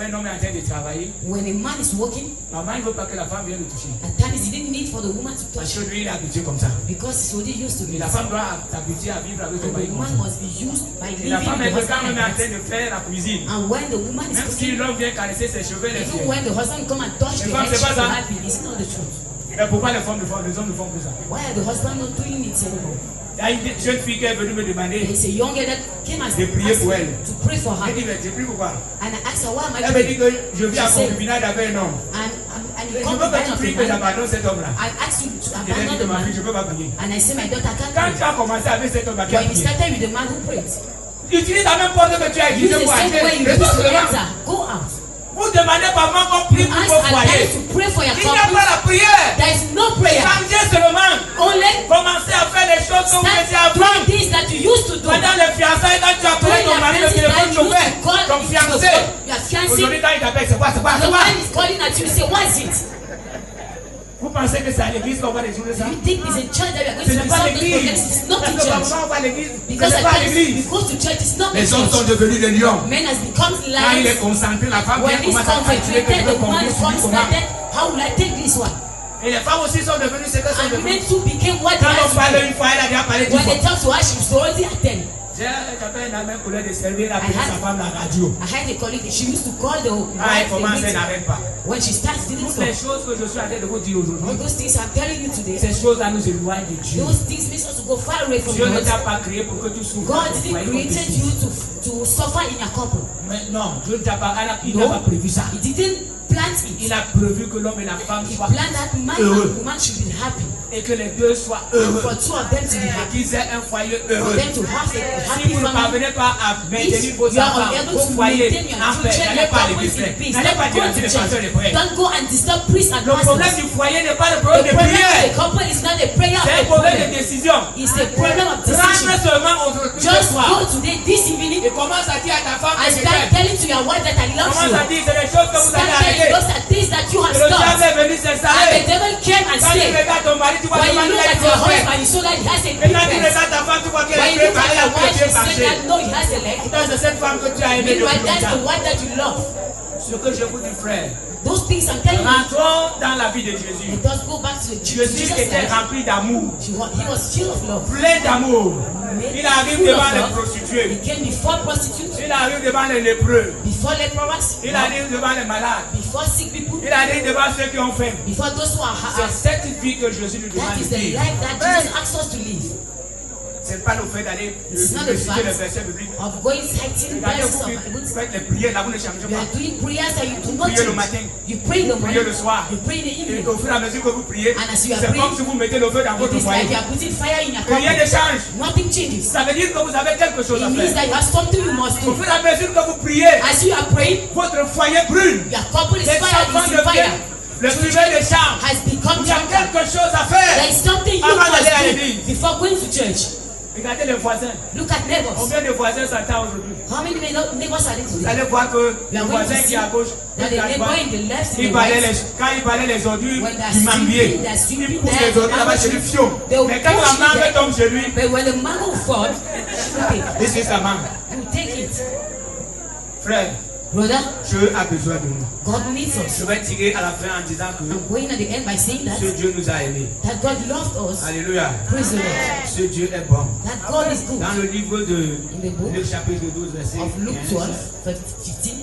un homme est en train de travailler, when a man is working, maman il ne veut pas que la femme vienne le toucher. at times he didn't need for the woman to Parce touch que lui il est habitué comme ça. because he's already used to Et it. la femme doit s'habituer à vivre avec son And mari the comme woman ça. must be used by Et living la femme with est the quand husband même like en train that. de faire la cuisine. And when the woman is Même si cooking, l'homme vient caresser ses cheveux, les even yeux. when the husband come and touch the femme, head, c'est she's pas ça. happy. It's not the truth. Mais pourquoi les hommes ne font plus ça? Why are the husband not doing it anymore? Il y a une jeune fille qui est venue me demander There's a young girl that came and de prier pour elle. to pray for her. Elle dit, mais tu pries pourquoi? And I asked her, why am I Elle me dit praying? que je vis en concubinage avec un homme. And Je he veux come que back tu of pries the que man. j'abandonne cet homme-là. I asked you to Je lui ai abandon dit que the ma fille, je man. ne peux pas prier. And I said, my daughter can't Quand pray. tu as commencé avec cet homme-là qui a When you prié, started with the man who prayed, utilise la même porte que tu as use utilisée the pour same way acheter. you Les used autres to seulement, enter. Go out. vous demandez par moi qu'on prie You pour ask vos Allah foyers. to pray for your Il n'y a couple. pas la prière. There is no prayer. Changez seulement. Only Commencez à faire les choses que vous start faisiez avant. doing things that you used to do. Pendant les fiançailles, quand tu appelais During ton your mari, le fiancé, téléphone that you chauffait. used to call Ton fiancé. your fiancé. Aujourd'hui, quand il t'appelle, c'est quoi? C'est quoi? The C'est quoi? man is calling at you. You say, what is it? Vous pensez que c'est à l'église qu'on va résoudre ça? You think it's a church that we are going Ce to n'est pas resolve those l'église. problems? It's not Parce in que church. parfois on va à l'église, ce Because n'est at pas à times l'église. we go to church, it's not in Les hommes sont church. devenus des lions. Men has become Quand il est lions. concentré, la femme vient When he's commence à calculer que je concentrated, veux the woman combien is subir comment. concentrated. How will I take this one? Et les femmes aussi sont devenues ce qu'elles sont And devenues. men too became what they Quand on are parle today. une fois, elle a déjà parlé 10 When fois. they talk to her, she was already attend. J'ai un ami collègue de servir, il a I appelé had- sa femme la radio. I had a colleague, she used to call the Ah, elle wife, commence, the elle meeting. n'arrête pas. When she starts, didn't Toutes les stop. choses que je suis en train de vous dire All aujourd'hui, those things I'm telling you today, ces choses-là nous éloignent de Dieu. those things make us to go far away from Dieu ne God. t'a pas créé pour que tu souffres. God Vous didn't voyez comme tu create souffres. you to suffer in your couple. Mais non, Dieu ne t'a pas, il n'a No, pas prévu ça. He didn't plant it. Il a prévu que l'homme et la femme He soient planned that man heureux and woman should be happy. et que les deux soient And heureux for two of them to be et happy. qu'ils aient un foyer For heureux. them to have a Si happy vous ne family. parvenez pas à maintenir If vos you are enfants, unable vos to foyers maintain your en paix, children, n'allez your pas à couples l'église. in peace, N'allez pas don't dire go à to les pasteurs et les church. frères. Don't go and disturb priests and Le problème pastors. du foyer n'est pas le The problème de problem of the prière. couple is not a prayer of C'est the un problème de problem. décision. It's a problem of Rentre decision. seulement aujourd'hui ce Just soir go today, this evening, et commence à dire à ta femme and que tu start t'aimes. telling to your wife that I love Commence à you. dire c'est des choses que vous Start allez telling arrêter. those are things that you have Et le diable stopped. est venu And s'installer. the devil came and Quand tu stayed. regardes ton mari, tu vois When que you il look a at une your affaire. husband, you saw that he has a Et quand tu difference. regardes ta femme, tu vois qu'elle When est you look préparée at à your wife, pied you see marcher. that no, he has a leg. Pourtant, c'est cette femme que tu as aimée Meanwhile, depuis that's the longtemps. one that you love. Ce que je vous dis, frère, Those things I'm telling you. rentrons dans la vie de Jésus. It does go back to the Jésus Jesus était life. rempli d'amour, He was full of love. plein d'amour. Il arrive Full devant of les love. He prostituées. came before prostitutes, Il arrive devant les lépreux. before leprous, Il arrive devant les malades. before sick people, Il arrive devant ceux qui ont faim. before those who are C'est cette vie que Jésus nous demande That is de the vivre. life that Jesus asks us to live. Ce n'est pas le fait d'aller It's not the réciter les fact versets bibliques. of going citing Regardez, verses vous of qui Bible. faites les prières, là, vous ne changez You pas. are doing prayers that you do not Priez le change. matin. You pray in the Priez le morning, soir. you pray in the Et evening. au fur et à mesure que vous priez, And as you are c'est praying, comme si vous mettez le feu dans It votre is like foyer. you are putting fire in your Rien ne cup. change. Nothing changes. Ça veut dire que vous avez quelque chose à It means faire. that you have something you must Au do. fur et à mesure que vous priez, As you are praying, votre foyer brûle. your couple is Les fire, enfants is in fire. deviennent Le privé des chambres. has become Il y a drunkard. quelque chose à faire. There is something you Avant d'aller à must l'église. do before going to church. Regardez les voisins. Look at neighbors. Combien de voisins s'attendent aujourd'hui? How many neighbors are there Vous today? allez voir que We le are going voisin to qui see est à gauche, that the neighbor in the left, in il the balait right, quand il balait les ordures when they are du manguier, sweeping, they are il sweeping pousse there, les ordures là-bas chez le fion. they will Mais quand push la it mangue there. tombe chez lui, But when the mango falls, il suit sa mangue. you take it. Frère, Brother, Dieu a besoin de nous. God needs us. Je vais tirer à la fin en disant que I'm going at the end by saying ce that, Dieu nous a aimés. that God loved us. Alléluia. Praise the Lord. Ce Dieu est bon. That God is good. Dans le livre de In the book Luc chapitre 12, verset of Luke 15, 12, verse 15,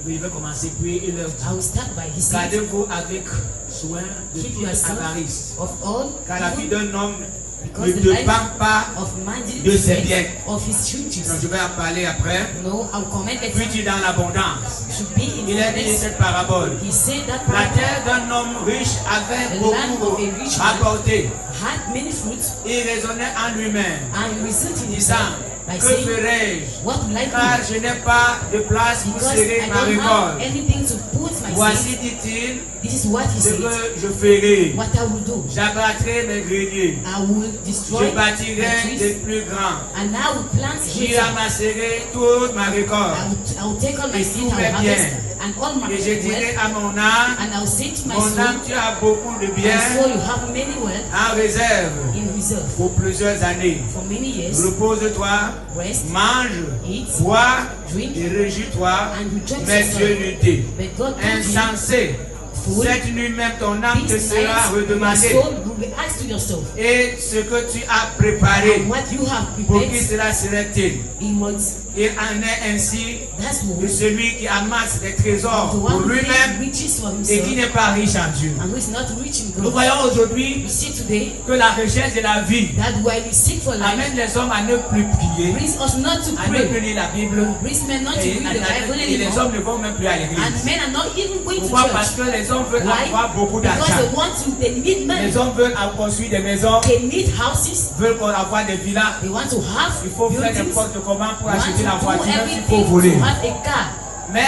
il va commencer, puis il leur I dit, will start by his saying, gardez-vous avec soin de keep toute yourself avarice, of all car la vie d'un homme because ne the dépend life pas of man de ses depends biens. of his Donc, riches. je vais en parler après. No, I will comment that Puis dit dans l'abondance. should be in Il a dit this. cette parabole. He said that La parable terre d'un homme riche avait The land beaucoup of a rich man apporté. had many fruits Il raisonnait en lui-même, and reasoned in disant, himself by que saying, ferai-je? what will I Car do? je n'ai pas de place pour Because serrer I ma don't have récolte. anything to put my Voici, seed. dit-il, This is what he ce said. que je ferai. What I will do. J'abattrai mes greniers. I will destroy Je the bâtirai des trees plus grands. and I will plant J'y greater. ramasserai toute ma récolte. I will take all my Et seed, tous I will mes harvest biens. and all my Et je dirai wealth, à mon âme, and I will say to my mon soul, âme, tu as beaucoup de my biens soul, you have many wealth en réserve in reserve pour plusieurs années. for many years. Repose-toi, Rest, mange, eat, bois drink, et réjouis-toi. and rejoice Mais yourself. Dieu lui dit, But God told you, insensé, fool, cette nuit même ton âme te this sera night your redemandée. soul will be asked to yourself, Et ce que tu as préparé, and what you have pour qui prepared, cela serait-il? he must. Il en est ainsi That's de what celui qui amasse des trésors the pour one who lui-même riches for et qui himself n'est pas riche en Dieu. and who is not rich in Nous God. voyons aujourd'hui We see today que la recherche de la vie that while we seek for life, amène les hommes à ne plus prier, brings us not to à ne plus pray, lire la Bible, brings men not to et, read the Bible et les anymore, hommes ne vont même plus à and l'église. men are not even going to Pourquoi? Parce church. que les hommes veulent Why? avoir beaucoup Because d'argent. they want to, they need money, Les hommes veulent construire des maisons, they need houses, veulent avoir des villas. they want to have Il faut faire buildings, n'importe comment pour want acheter la to do voiture, même s'il faut everything voler. to have a car. Mais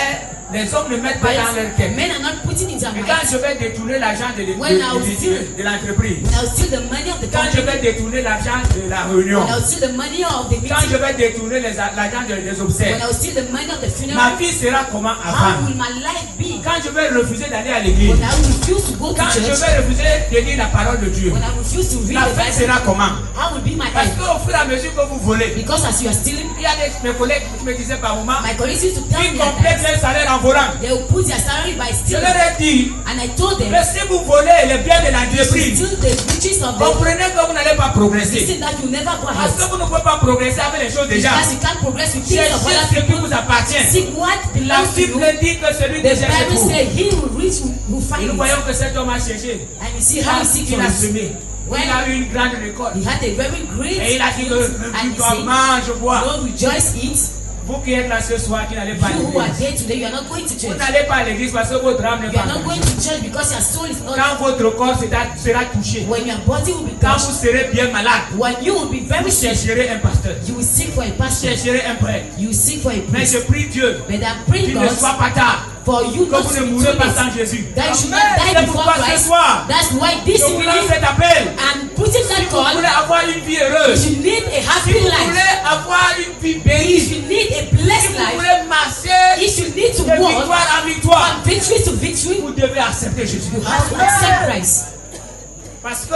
les hommes ne mettent pas dans leur But tête. men are not putting in their Et quand mind. je vais détourner l'argent de When I will steal- l'entreprise, When I will steal the money of the quand je company, vais détourner l'argent de la réunion, when I will steal the money of the quand je meeting, vais détourner l'argent des when obsèques, I will steal the money of the ma funeral, vie sera comment how avant? will my life be? Quand je vais refuser d'aller à l'église, When I will refuse to go to quand je church, vais refuser de lire la parole de Dieu, when I refuse to read la the fin Bible, sera comment? how will be my Parce end? qu'au fur et à mesure que vous volez, Because as you are stealing, il y a mes collègues qui me disaient par moment, my colleagues used to tell ils me that complètent leur salaire en volant. they will put their salary by Je stealing. leur ai dit, And I told them, mais si vous volez les biens de you l'entreprise, steal the riches of the comprenez que vous n'allez pas progresser. thing that you never go Parce que ahead. vous ne pouvez pas progresser avec les choses déjà. Because you can't progress with things of Cherchez other ce qui people. vous appartient. Seek what La belongs to you. Bible dit que celui The qui cherche Bible trouve. says he will reach will Et find nous it. voyons que cet homme a cherché. And you see how he seek Il for a it. semé. When Il a eu une grande récolte. he had a very great Et il a dit que and he tu dois said, manger, boire. Lord, rejoice, eat. Vous qui êtes là ce soir, qui n'allez pas à You who are l'église. there today, you are not going to Vous church. n'allez pas à l'église parce que votre âme n'est You pas are not going touchée. to church because your soul is not. Quand votre corps sera touché, When your body will be quand vous touched, serez bien malade, when you will be very vous sick, chercherez un pasteur. you will seek for a Vous pastor. chercherez un prêtre. You will seek for a Mais priest. je prie Dieu But I pray qu'il ne God soit pas tard. for you Que not vous to ne be mourrez too pas late. sans Jésus. That you should Amen. not die C'est before pourquoi ce Christ. soir, That's why this je vous lance evening cet appel. I'm putting Si that vous call. voulez avoir une vie You heureuse, should lead a si happy vous life. voulez avoir une vie You bénie, should lead a si blessed vous life. voulez marcher You should need to de walk victoire en victoire, from victory to victory. vous devez accepter Jésus. You have to accept Christ. Parce que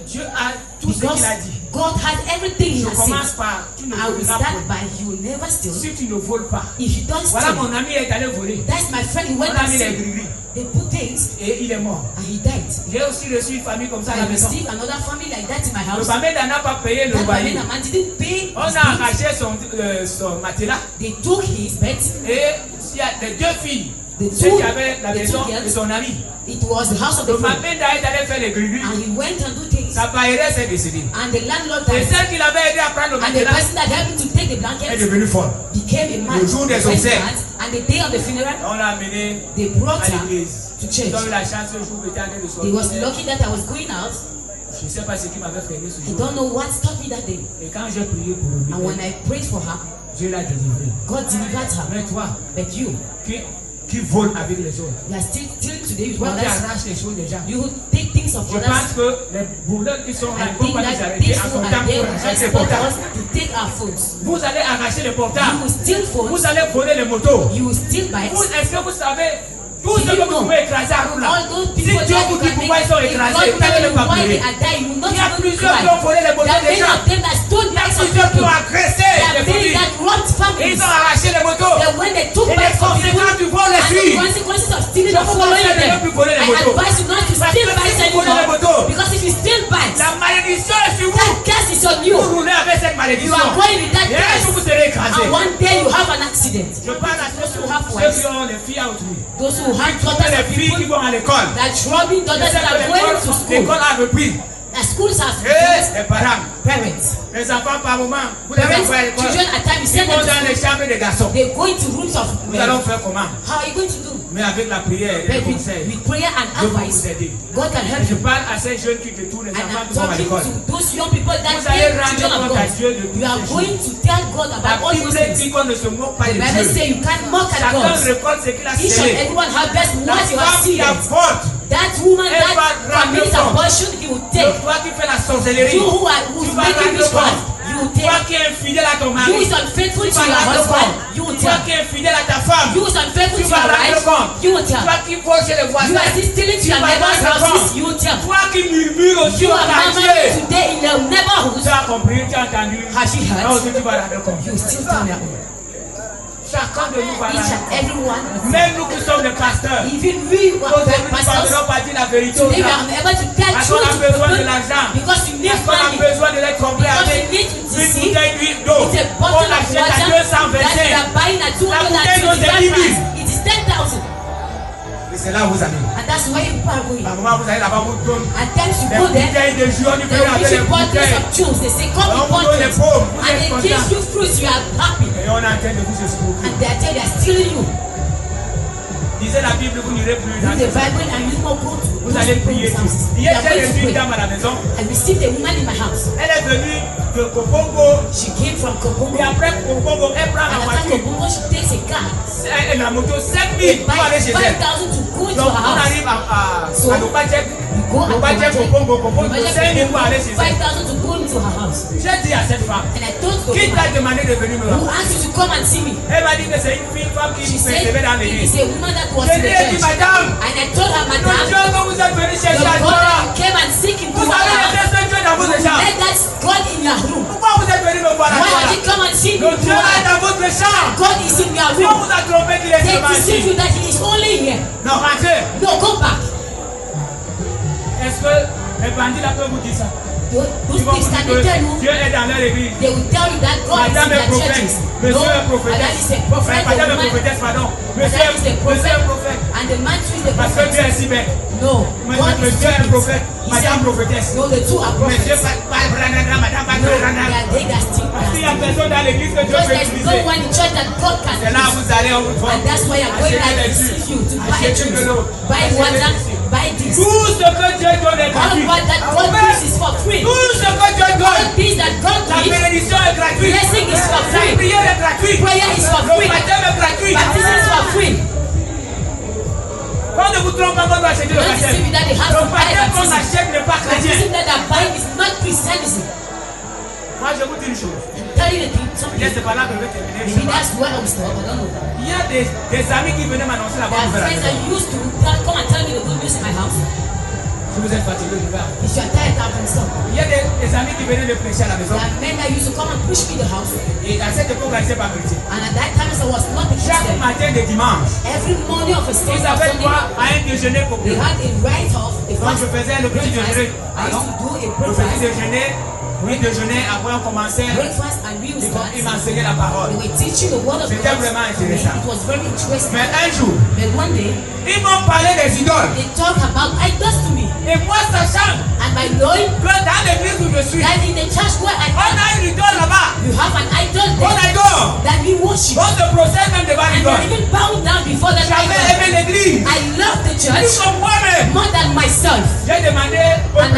Dieu a tout ce Because qu'il a dit. God had everything He Je has commence said. par, tu ne I will voleras start pas. by you will never steal. Si tu ne voles pas. If you don't Voilà, steal, mon ami est allé voler. that's my friend. He Mon went and ami est steal. gris They put things et il est mort. and he died. J'ai aussi reçu une famille comme ça à la I maison. received another family like that in my Le house. Bamenda n'a pas payé le That loyer. man didn't pay On his a bills. arraché son matelas They took his bed. et il y a les deux filles, The celle two, qui avait la the maison two et girls, son ami. it was the house of the Le friend. Bamenda est allé faire les gris. And he went and do things. Sa bailleresse est décédée. And the landlord Et died. celle qui l'avait aidé à prendre le And the matelas person that helped him to take the est blanket devenue folle. became a man. Le jour des Went obsèques. mad. And the day of the funeral, On l'a amené they brought à her l'église. to Ils ont eu church. la chance ce jour où j'étais en train de He was sortir. lucky that I was going out. Je ne sais pas ce qui m'avait freiné ce I jour. don't know what stopped me that day. Et quand j'ai prié pour And when lui, I prayed for her, Dieu l'a délivré. God delivered her. Mais toi, But you, qui qui volent avec les autres. You are still stealing today with Toi qui others. arraches les choses des gens. You take things of Je others. pense que les voleurs qui sont là, I ils ne vont think pas nous that arrêter these en people son temps are there pour to arracher les support us portables. to take our phones. Vous allez arracher les You portables. will steal phones. Vous allez voler les motos. You will steal bikes. Est-ce que vous savez tout ce que vous pouvez écraser à roue là? All those Si people Dieu that vous you dit can pourquoi ils sont make, if écrasés, God vous n'allez tell même you pas why they pleurer. are dying, you will not Il y a even plusieurs cry. qui ont volé les motos There are des many gens. of them that stole Il y a bikes of plusieurs qui people. ont agressé There les are many familles. that robbed Et families. ils ont arraché les motos. Then when they took Et les bikes from people, conséquences du vol les and the suivent. consequences of stealing Je are vous following conseille de ne them. plus voler les I motos. advise you not to Parce steal que bikes si vous volez les anymore. motos, Because if you steal bikes, la malédiction est sur vous. that curse is on you. Vous roulez avec cette You malédiction. are going with that Et un jour vous curse. serez écrasé. And one day you have an accident. Je parle à ceux Those who have qui wives, ont les filles à autrui. those who have Qui trouvent daughters les of filles qui people, vont à l'école. that robbing daughters that are going to school. L'école a repris. The schools have Et les parents, parents. les enfants par moment, vous les Parents, envoyez à l'école. children at times, you Ils send vont them to dans les school. chambres des garçons. They go into rooms of Nous men. allons faire comment? How are you going to do? Mais avec la prière et But le conseil, with prayer and Dieu va advice, vous aider. God can help Je you. parle à ces jeunes qui détournent les And enfants I'm qui vont à talking l'école. to those young people that Vous allez hate children rendre of compte à God. Dieu de toutes You are ces going choses. to tell God La about all those Bible things. dit qu'on ne se moque pas The de Bible Dieu. says you can't mock at Chacun God. récolte ce qu'il a Each and semé. everyone harvests La what you have femme qui seeded. avorte, That woman Elle va that commits rendre compte. abortion, he will take. toi qui fais la sorcellerie, You who are who's tu vas making rendre witchcraft, compte. you will Toi take. qui es infidèle à ton You mari, is unfaithful tu to vas your rendre husband, compte. you will Toi tell. qui es infidèle à ta femme, You is unfaithful tu to vas your rendre wife, compte. you will tell. Toi qui vole chez les You voisins, are still stealing to tu your vas neighbor's rendre houses, compte. you will tell. Toi qui murmures aussi You au are quartier, murmuring today in the neighborhood, tu as compris, tu as entendu. Has she heard? Non, aussi tu vas rendre compte. you will still tell them. Chacun de nous va Each rendre and compte. everyone. Même nous qui sommes des pasteurs, Even we who are aujourd'hui nous ne pastors, parlerons pas dire la vérité aux today we gens. are able to tell Parce qu'on truth a to besoin de people l'argent. because you need Parce qu'on a money. besoin de les tromper Because avec you need to une see bouteille d'huile d'eau. it's a On bottle of l'achète à water that you 225. are buying at La bouteille d'eau, c'est 225 10 000. price. It is 10,000. Et c'est là où vous allez. And that's why people are going. Par moment, vous allez là-bas, vous donnez At times you des go there, bouteilles de jus, on y they peut will avec give les you bottles bouteilles. of juice. They say, come On in vous donne les bottles. pauvres, vous And êtes they contents. give you fruits, you are happy. Et on est en train de vous escroquer. And they tell you they are stealing you. Lisez la Bible, vous n'irez plus dans Read the ce sens. Bible and you don't go to Vous those allez people's prier. houses. You Hier, are j'ai going reçu to une pray. dame à la maison. I received a woman in my house. Elle est venue de Kopongo. She came from Kobongo. Et après Kopongo, elle prend la And after voiture. Kobongo, she takes a car. Et la moto, 5 000 pour aller Buy chez elle. 5,000 to go to Donc, her on house. arrive à So, Lopajek. Go and Lopajek, Kopongo, 5 000 pour aller chez elle. 5,000 to go into her house. J'ai dit à cette femme, And I told the qui t'a woman demandé de venir me who voir? asked you to come and see me. Elle m'a dit que c'est une femme qui She said persévère dans it l'église. is a woman that was Je in lui the ai dit, church. madame, And I told her, le madam, Dieu que vous êtes venu the chercher à God toi, that you came and seek into vous our avez house, laissé ce Dieu dans vos échanges. let that God in your room. Pourquoi vous êtes venu me voir à Why toi? did you come and see me? Le Dieu est dans votre chambre. God is in your Dieu room. vous a trompé qu'il est They seulement deceive ici. you that he is only here. Non, rentrez. No, go back. Est-ce que les bandits là peuvent vous dire ça? Those Ils vont things vous can dire they tell que you? Dieu est dans leur église. They will tell you that God is Madame in est their prophète. churches. Monsieur est Madam is prophétesse. a prophet, Madame est the woman, prophétesse, pardon. Madam Monsieur is a est prophet, prophète. and the man too is the Parce que Dieu prophet. est si bête. No, God is Monsieur est stupid. prophète. He Madame said, prophétesse. no, the two are Monsieur prophets. pas Branagh, madame pas No, they Branagh. are they that still Parce qu'il y a personne dans l'église que Dieu because peut there's utiliser. no one in church that God can C'est là où use. vous allez, on vous vend. And that's why I'm going Achetez to les deceive jus. you to buy Achetez juice, de l'eau. buy Achetez water, ceci. buy this. Tout ce que Dieu donne est All gratuit. what that God gives is for free. Tout ce que Dieu All donne, things that God la gives, bénédiction est gratuite. blessing is for La free. prière est gratuite. Prayer is for Le free. baptême est gratuit. Baptism is for free. Quand ne vous trompez pas, on doit acheter le Don't baptême. deceive you that they have Le to buy baptême qu'on baptism. achète n'est pas chrétien. Baptism that are buying is not Christianism. Moi, je vous dis une chose. I'm telling you the truth. Something. Peut-être c'est par là que je vais terminer. Maybe that's where I will stop. I don't know. Il y a des amis qui venaient m'annoncer la There bonne are nouvelle. à la friends that maison. used to come and tell me the good news in my house. Si vous êtes fatigué, je vais. If you are tired, come and stop. Il y a des amis qui venaient me prêcher à la maison. There are men that used to come and push me in the house. Et à cette époque, je n'étais pas chrétien. And at that time, I was not a Chaque Christian. matin de dimanche, Every morning of a ils Sunday, avaient droit à un déjeuner they populaire. had a right of a Donc fast je faisais le petit breakfast. déjeuner. I used to do a Le petit breakfast, déjeuner, oui, déjeuner, après on commençait. breakfast, and we would start. Ils m'enseignaient la parole. They were teaching the word of C'était God. vraiment It intéressant. was very interesting. Mais un jour, But one day, ils m'ont parlé des idoles. they talked about idols to me. Et moi, sachant And by knowing que dans l'église où je suis, that in the church where I on am, a une idole là-bas. you have an idol On there adore. that we worship. On se procède même devant And l'idole. they even bow down before that J'avais idol. aimé l'église. I love the Plus church comme moi-même. more than myself. J'ai demandé au And I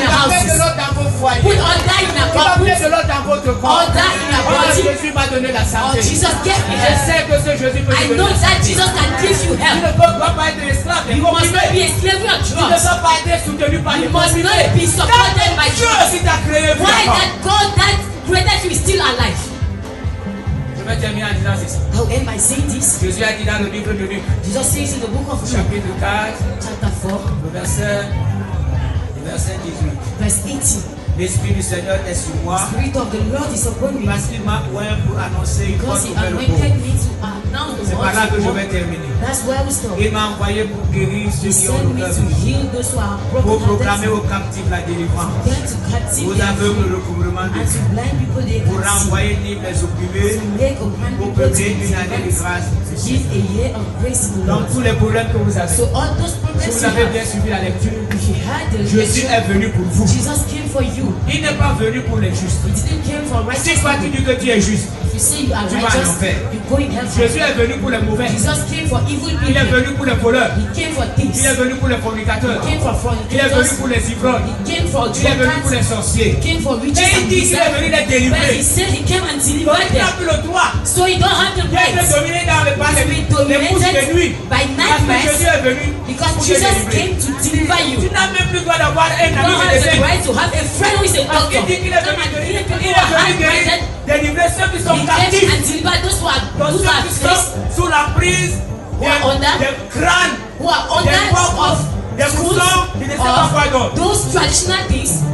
in our houses. Put order in our couples. Order in our body. santé. Jesus gave me Je health. sais que ce Jésus peut I te know donner that santé. Jesus can give you Tu health. ne dois pas être esclave des You must not be comprimés. a slave of Tu ne drugs. dois pas être soutenu par les You must comprimés. not be supported by Dieu drugs. qui t'a créé Why vivant. that God that created you is still alive? Je vais terminer en disant ceci. How am I saying this? Jésus a dit dans le livre de Luc, Jesus says in the book of Luke, chapitre 4, chapter 4, le verset 18. verse 18. L'Esprit du Seigneur est sur moi Spirit of the Lord is upon me parce qu'il m'a oint pour annoncer une bonne because He nouvelle aux anointed pauvres. me to announce the C'est par là que je word. vais terminer. That's where we stop. Il m'a envoyé pour guérir He ceux qui ont sent le me cœur to brisé, heal those who are pour proclamer broken aux captifs la délivrance, hearted, to captive aux aveugles le recouvrement de and to vue, blind people they pour can see, renvoyer libres les opprimés, to make open pour people to peupler une année de deliverance, grâce. give a year of grace in the Dans Lord. tous les problèmes que vous avez, So all those si problems vous you avez have, bien suivi la lecture, if you had the Jésus lecture, est venu pour vous. Jesus came for you. Il n'est pas venu pour les justes. He didn't come for Si righteous toi tu people. dis que tu es juste, If you say you are tu vas en righteous, enfer. you go in hell. Jésus est venu pour les mauvais. Jesus came for evil Il est people. venu pour les voleurs. He came for Il thieves. est venu pour les fornicateurs. He came for Il est venu fornicators. pour les ivrognes. He came for Il est venu pour les drunkards. sorciers. He came for witches Et il and dit qu'il est wizards. venu les But he délivrer. said he came and Donc delivered il n'a them. plus le droit So you don't have the d'être right dominé dans le par to be les pousses de dominated nuit. by Parce que Jésus nightmares est venu because pour te Jesus délivrer. came to deliver Tu you. n'as même plus le droit d'avoir un You don't ami have the médecin. right to have a friend who is a Parce qu'il doctor. dit qu'il est venu And guérir. people Il who are est venu guérir, hard-minded, délivrer ceux qui sont he came captifs. and delivered those who are Donc ceux qui placed, sont sous la prise Who are under- des crânes, who are des under porcs, of des schools, moutons, je ne sais pas quoi of d'autre. those traditional things.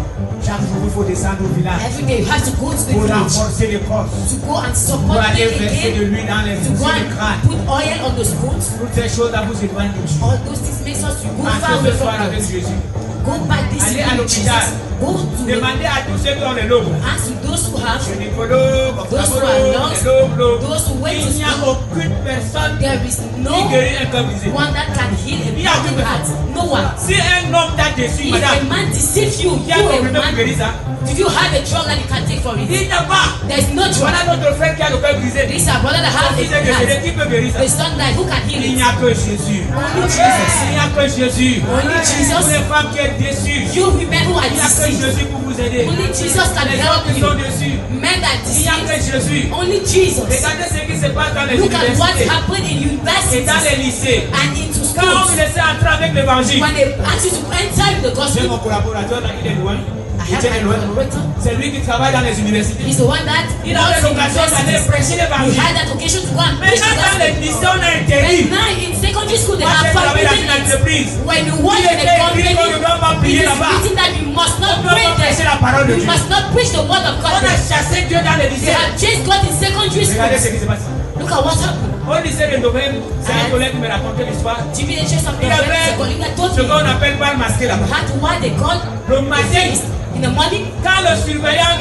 Chaque jour, il faut descendre au village Every day you have to go to the pour village renforcer les corps, to go and pour support aller them verser de again, l'huile dans les to go crânes. and put oil on those bones. Toutes ces choses-là vous éloignent de Dieu. All those things makes us to go far Marchez away ce soir from avec God. Jésus. Go back this Allez à evening, l'hôpital. Jesus. Go to the Demandez à tous ceux qui ont les lobes. ask to those who have, Gynécologue, those who are ophtalmologue, lost, les lobes. those who went to Il n'y a school. aucune personne There is qui no guérit un cœur brisé. one that can heal a Il y a broken aucune heart. No one. Si un homme t'a déçu, If a madame, man deceives you, il y a you un a comprimé pour man. guérir ça. Did you have a drug that you can take for it? Il n'y a pas. There is no drug. Voilà notre frère qui a le cœur brisé. This is our brother that has Il est a décédé, heart. qui peut guérir ça? The son died. Who can heal Il n'y it? a que Jésus. Only Jesus. Il n'y a que Jésus. Only Jesus. Pour les femmes qui sont déçues, You women who are il n'y a que deceived. Jésus pour vous aider. Only Jesus can Les help hommes qui you. sont déçus, Men that il n'y a que deceive. Jésus. Only Jesus. Regardez ce qui se passe dans les Look at what universités happened in et universities dans les lycées. and into Quand on vous schools. laisse entrer avec l'évangile, When they ask you to enter in the j'ai gospel, mon collaborateur là, il est loin. I have my collaborator. C'est lui qui travaille dans les universités. He's the one that Il a works in l'occasion d'aller universities. prêcher He l'évangile. had that occasion to go and preach the Maintenant, dans les gospel. lycées, on a interdit. But now in secondary school they Moi, have j'ai travaillé dans forbidden une it. entreprise. When you work Il in a était company, écrit qu'on ne doit pas it prier is là-bas. written that you must On not ne doit pray pas prêcher la there. parole de You Dieu. must not preach the word of On God a there. chassé Dieu dans les They lycées. have chased God in secondary Regardez ce school. qui se passe. Look at what happened. Au lycée de Novembre, c'est un collègue qui me racontait l'histoire. GBH something Il avait the colleague that told ce me qu'on appelle bal masqué you là-bas. had to what they call Le matin, in the morning quand le surveillant,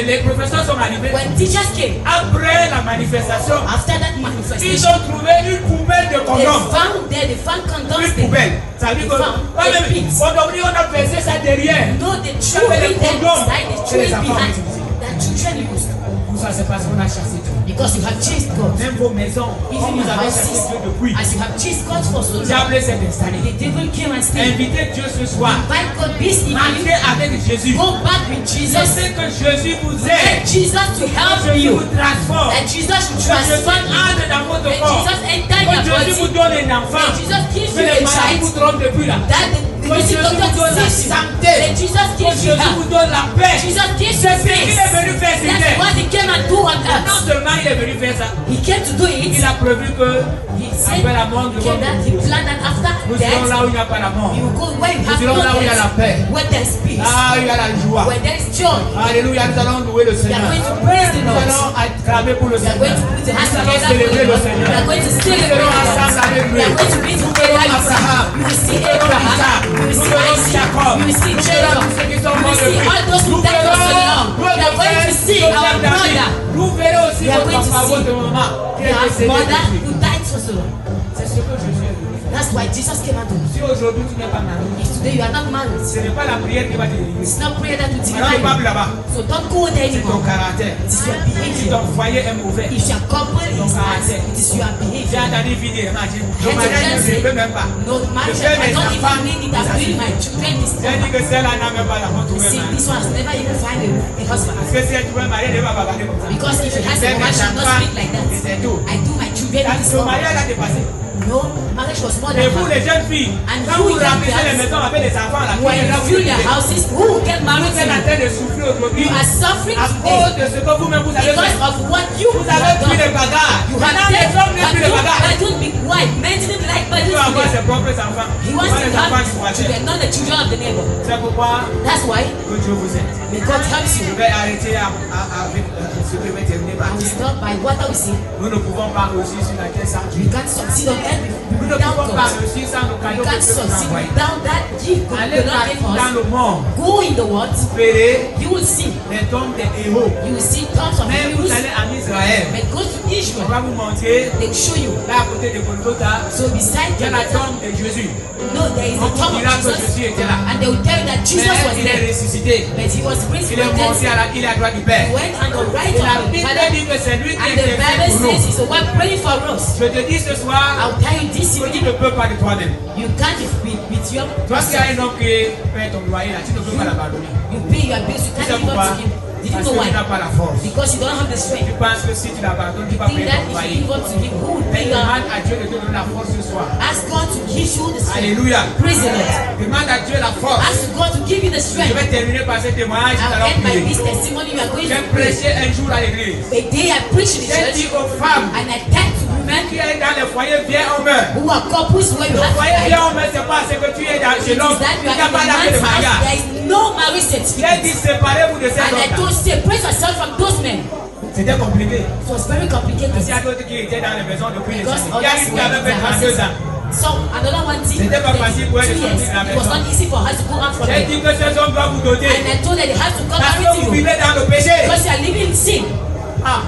les professeurs sont arrivés, when teachers came après la manifestation, after that ils manifestation. ont trouvé une poubelle de They condoms. found there, they found condoms Une there. poubelle. Ça veut dire que, aujourd'hui, on a versé ça derrière. No, they Ça threw fait les it there condoms inside, they que threw les it enfants ont behind. utilisés. That children used. Tout ça, c'est parce qu'on a chassé Dieu. Because you have chased God. Même vos maisons, Even comme vous your avez chassé houses, Dieu depuis, as you have chased God for so long, diable s'est installé. the devil came and stayed. Invitez Dieu ce soir. Invite God this evening. Entrez avec Jésus. Go back with Je Jesus. sais que Jésus vous Let aide. Jesus to help Jésus you. vous transforme. That Jesus should Que Jésus transform you. entre dans votre That corps. Jesus enter Que your Jésus vous body. donne un enfant. That Jesus gives Que you les a maladies vous child. trompent depuis là. That the Que music Jésus vous doctor donne la deceives you. santé. That Jesus Que gives you Jésus vous help. donne la paix. Jesus gives you C'est ce qu'il peace. est venu faire sur That's terre. what he came and do on Non earth. seulement il est venu faire ça, He came to do it. il a prévu que He said après la mort, he came that he planned that after nous irons là death, où il n'y a pas la mort. you will go where you have Nous irons no là où il y a la death, paix. where there is peace, Ah, il y a la joie. where there is joy. Alléluia, nous allons louer le We are Seigneur. going to praise the Nous Lord. allons acclamer pour le We are Seigneur. going to put the hands Nous allons together for célébrer the le Lord. Seigneur. We are going to Nous celebrate serons the ensemble Lord. avec We lui. are going to be Nous together. verrons Abraham. You will see Nous verrons Abraham. Isaac. You will Nous see verrons Isaac. Jacob. You will see Nous verrons Jacob. tous ceux qui sont You morts will see depuis. all those who Nous died for so verrons long. We are going to see notre our frère David. brother. Nous verrons aussi We are votre going to papa, see votre maman qui est our décédée mother depuis. who died for so long. C'est ce que Jésus est venu faire. That's That's why Jesus came out. Si aujourd'hui tu n'es pas marié, if today you are not married, ce n'est pas la prière qui va te délivrer. it's not prayer that will Alors deliver pas you. là-bas. So don't go there C'est ton anymore. caractère. It is your Si behavior. ton foyer est mauvais. If your couple is bad, it is your J'ai behavior. entendu finir. Le Heard mariage, the je ne say, peux même pas. no marriage, Je fais I mes don't enfants. even need it. I'm doing my children this J'ai dit que celle-là n'a même pas la honte. See, this one has never even found a husband. Parce que si elle trouvait un mari, elle ne va pas parler comme ça. Because if he has a woman, she will not speak like that. C'est tout. I do my children this Le woman. mariage a dépassé. No, marriage was more Et than vous, les that. jeunes filles, And quand you vous young remplissez les girls, maisons avec les enfants, là, when you fill their houses, who will get married vous êtes en to train de souffrir you? aujourd'hui You are suffering à today cause de ce que vous-même vous avez because fait. of what you Vous have avez pris done. les bagarres. You have Maintenant, les hommes n'aiment plus les bagarres. Badun be white. Men didn't like Il Badun veut avoir today. ses propres enfants. He wants Pas to les enfants have du voisin. children, not the children of the neighbor. C'est pourquoi That's why que Dieu vous aide. may God helps Je you. vais arrêter avec ce que je vais terminer par I will dire. stop by what I will say. Nous ne pouvons pas réussir sur la terre sans We Dieu. can't succeed on earth Nous ne without pouvons pas God. réussir sans le We cadeau que can't Dieu nous a succeed envoyé. without that gift God Allez did not give partout dans us. le monde, Go in the world, verrez you will see. les tombes des héros. You will see tons of Mais vous heroes. allez en Israël, But go to on Israel, va vous montrer, they will show you. là à côté de Golgotha, So beside il y a la the tombe de Jésus. no, there is On the tomb vous of dira que Jesus, Jésus était là. and they will tell you that Jesus was Mais il est there, ressuscité. but he was raised Il from est monté dead. il est à droite du Père. He went on the right Et la of the Bible Father, dit que c'est lui qui and the intercède Bible pour nous. says he's the one praying for us. Je te dis ce soir, I'll tell you this que tu evening, ne peux pas de toi-même. you can't with your Toi qui as un homme qui paie ton loyer, là, tu ne peux pas l'abandonner. you pay your bills, you Tu can't sais give up pourquoi? to him. Did you Parce know que tu why? n'as pas la force. Because you don't have the Tu strength. penses que si tu l'abandonnes, tu You vas think payer that ton if you loyer. give up to him, who will pay Mais your demande à Dieu de te donner la force ce soir. ask God to give you the strength. Alléluia. Praise the Lord. Demande à Dieu la force. Ask God to give you the Je strength. vais terminer par ce témoignage. Nous I'll allons end by prier. this testimony you are going J'ai to pray. prêché un jour à l'église. A day I preached in the J'ai dit church aux femmes and I tell to women qui est dans les foyers, viens, on meurt. who are couples where you Le have foyer, to viens, on meurt, c'est pas ce que tu es dans it chez is l'homme. that Il you n'y are a in pas a d'acte de man's house, mariage. there is no marriage J'ai certificate. dit, séparez-vous de ces And I hommes-là. told separate yourself from those men. C'était compliqué. It was very complicated. Parce qu'il y a d'autres qui étaient dans les maisons depuis des Because années. Il y a others une qui were avait in fait their 32 houses. ans. So another one thing, C'était pas facile pour elle de 2 years. sortir de la It was maison. not easy for her to go out from J'ai there. dit que ces hommes doivent vous doter. And I told her they had to come Parce que marry to vous you vivez dans le péché. because you are living in sin. Ah.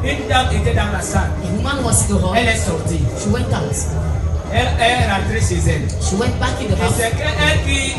Une dame était dans la salle. A woman was in the hall. Elle est sortie. She went out. Elle est rentrée chez elle. She went back in the Et house. c'est elle qui...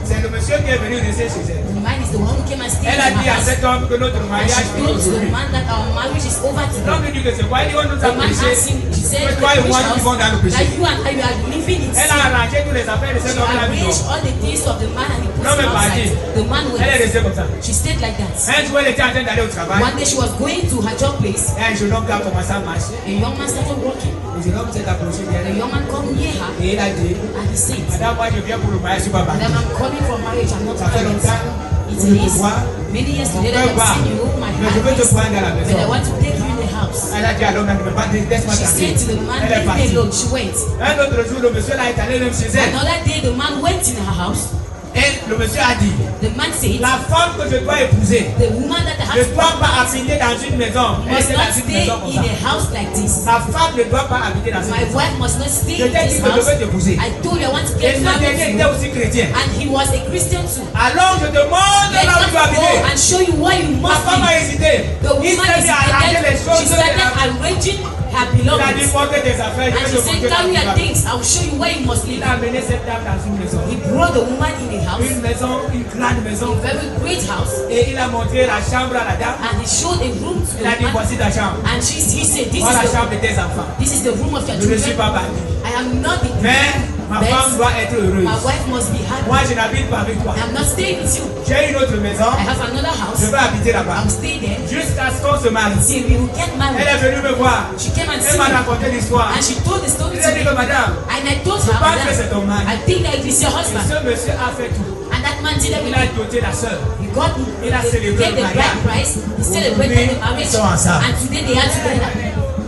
C'est le monsieur qui est venu rester chez elle. The man is the one who came and stayed Elle a in dit à her house. cet homme que notre And mariage she finit told the aujourd'hui. man that our marriage is over today. L'homme lui dit que c'est quoi? Il dit on nous a The man prêché. asked him, she said, Que the toi et moi preach nous vivons dans le house, péché. that you and I are living in Elle a sin. arrangé tous les affaires de cet She homme à la maison. arranged all the things of the man and he put L'homme him est parti. outside. The man Elle est went. restée comme ça. She stayed like that. Un jour, elle était en train d'aller au travail. One day she was going to her job place. Et un jeune homme qui a commencé à marcher. A young man started walking. Le jeune homme s'est approché The d'elle. young man come near her Et il a dit, and he said, Madame, moi je viens pour le mariage, je suis pas Madam, marié. I'm coming for marriage. I'm not Ça fait married. longtemps. It Je veux te is voir. many years Mon later cœur I've bat. seen you, my Mais je veux heart te is, prendre à la but I maison. want to take you in the house. Elle a dit à l'homme, ne me pas laisse-moi She said to the tranquille. man, Elle est leave me partie. alone. She went. Un autre jour, le monsieur là est allé même chez elle. Another day, the man went in her house. Et le monsieur a dit, The man said, la femme que je dois épouser the woman that I ne have to doit pas habiter dans une maison. Elle must était not dans une stay maison comme in ça. a house like this. La femme ne doit pas habiter dans une My maison. wife must not stay Je in t'ai dit this que je house. veux t'épouser. I told you I want to Et get ce married dernier to était you. aussi chrétien. And he was a Christian too. Alors je te montre Let là où tu vas us go habiter. and show you where you La must femme a be. hésité. The Il woman s'est mis à arranger les hesitated. choses. She started arranging her Il a dit belongings. porte tes affaires. Je And vais she te said, montrer là où carry tu your vas. things. I will show you where you must Il live. a amené cette dame dans une maison. He brought the woman in a house, Une maison, une grande maison. a very great house, Et il a montré la chambre à la dame. and he showed a room to Il the a dit woman. voici ta chambre. And he said, Voilà la chambre de tes enfants. this is the room of your Je ne suis children. pas parti. I am not the Mais ma femme best. doit être heureuse. My wife must be happy. Moi, je n'habite pas avec toi. I am not staying with you. J'ai une autre maison. I have another Je house. vais habiter I là-bas. will stay there Jusqu'à ce qu'on se marie. till we will get Elle married. est venue me voir. She came and Elle see m'a me, raconté l'histoire. and she told the story Il to a dit me. que madame, And I told je her pense que that c'est ton mari. I think that it is your husband. Ce monsieur a fait tout. And that man did Il a everything. doté la sœur. He got Il a célébré get le the mariage. bride price. He celebrated the marriage, Ils sont ensemble. and today they are together.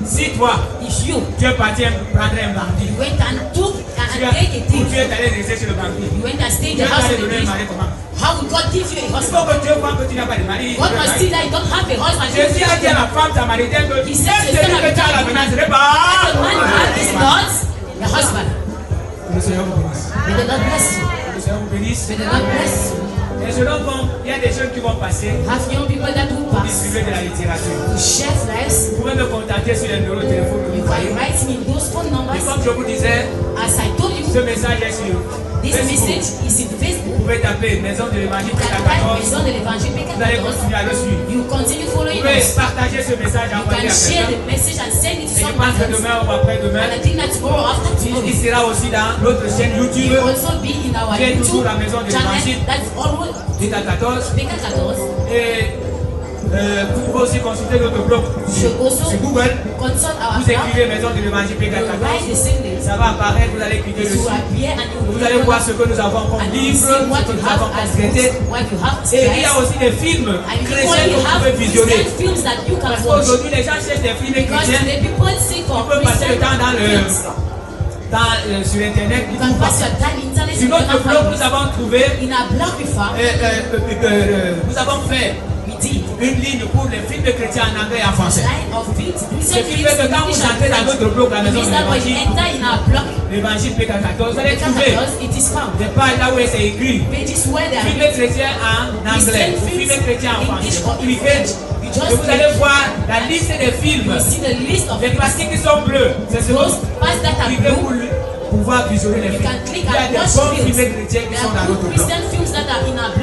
Si toi, If you tu es parti prendre un bandit, went and took and tu take a es thief, allé rester chez le bandit, you went and stayed in Dieu the house t'a of the donné un thief, mari comment? how will God give you a Il husband? faut que Dieu voit que tu n'as pas de mari. God must see that you don't have a husband. Jésus a dit à la femme samaritaine que He même said to celui que tu as à la the maison, ce n'est the man you have is pas. not the husband. Que le Seigneur vous bénisse. May the Lord bless you. Que le Seigneur vous bénisse. May the Lord bless you. Les jeunes hommes, il y a des jeunes qui vont passer pour distribuer de la littérature. Vous pouvez me contacter sur les numéros de téléphone que vous voyez. Et comme je vous disais, ce message est sur Facebook. Vous pouvez taper Maison de l'Évangile PK14. Vous allez continuer à le suivre. Vous pouvez partager ce message, envoyer à quelqu'un. Et je pense que demain ou après-demain, il sera aussi dans notre chaîne YouTube, qui est toujours la Maison de l'Évangile PK14. Et vous pouvez aussi consulter notre blog sur Google. Vous écrivez Maison de l'Évangile PK14. Ça va apparaître, vous allez cliquer dessus. Vous allez voir ce que nous avons comme livre, ce que nous avons traité. Et il y a aussi des films chrétiens que vous pouvez visionner. Parce qu'aujourd'hui, les gens cherchent des films chrétiens. Ils peuvent passer le temps sur Internet. Sur notre blog, nous avons trouvé, nous avons fait une ligne pour les films chrétiens en anglais et en français. Ce qui fait que quand vous entrez dans notre blog, la Maison de l'Évangile, l'Évangile PK14, vous allez trouver des pages là où c'est écrit films chrétiens en anglais, films chrétiens en français. Vous cliquez et vous allez voir la liste des films. Les plastiques qui sont bleus, c'est ce que vous cliquez pour pouvoir visionner les films. Il y a des bons films chrétiens qui sont dans notre blog.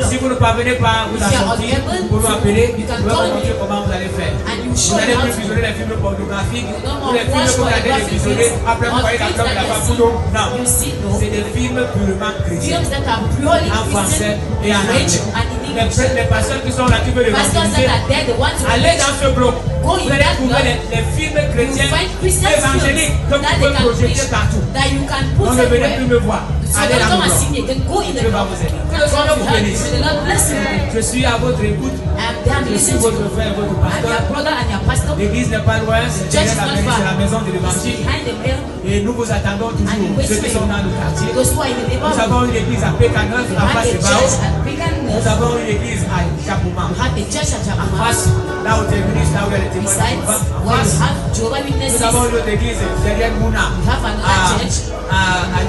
Si vous ne parvenez pas à vous en sortir, vous nous appelez, nous allons vous montrer comment vous allez faire. Vous allez plus visionner les films pornographiques, ou les films que vous allez visionner, après vous voyez la blog là-bas. Non, c'est des films purement chrétiens, en français et en anglais. Les pasteurs qui sont là, qui veulent évangéliser, allez dans ce blog. Vous allez trouver les films chrétiens évangéliques que vous pouvez projeter partout. Donc ne venez plus me voir. Allez là. Je vais vous aider. Que le Seigneur vous bénisse. Je suis à votre écoute. Je suis votre frère, votre pasteur. L'église n'est pas loin. C'est la maison de l'Évangile. Et nous vous attendons toujours. Ceux qui sont dans le quartier. Nous avons une église à PK9, à face de Bao. Nous avons une église à Chapouman. En face, là où tu es venu, là où il y a les témoins. En face, nous avons une autre église derrière Mouna,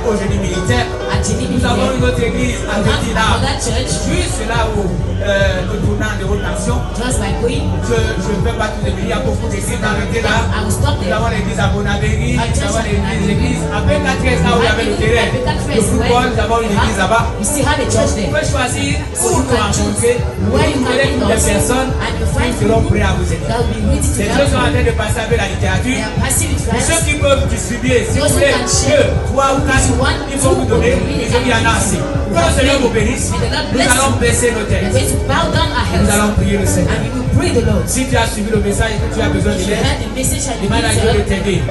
au génie militaire. Nous avons une autre église à Petit là, juste là où le tournant de haute tension. Je ne peux pas tout décrire, il y a beaucoup d'églises arrêtées là. Nous avons l'église à Bonabéry, nous avons l'église à PK13 là où il y avait le terrain. Le football, nous avons une église là-bas. Vous pouvez choisir où nous rencontrer, vous verrez toutes les personnes qui seront prêts à vous aider. Les gens sont en train de passer avec la littérature. Pour ceux qui peuvent distribuer, si vous voulez, 2, 3 ou 4, il faut vous donner, il y en a assez. Que le Seigneur vous bénisse. Nous allons baisser nos têtes. Nous allons prier le Seigneur. Si tu as suivi le message et que tu as besoin de l'aide, demande à Dieu de t'aider.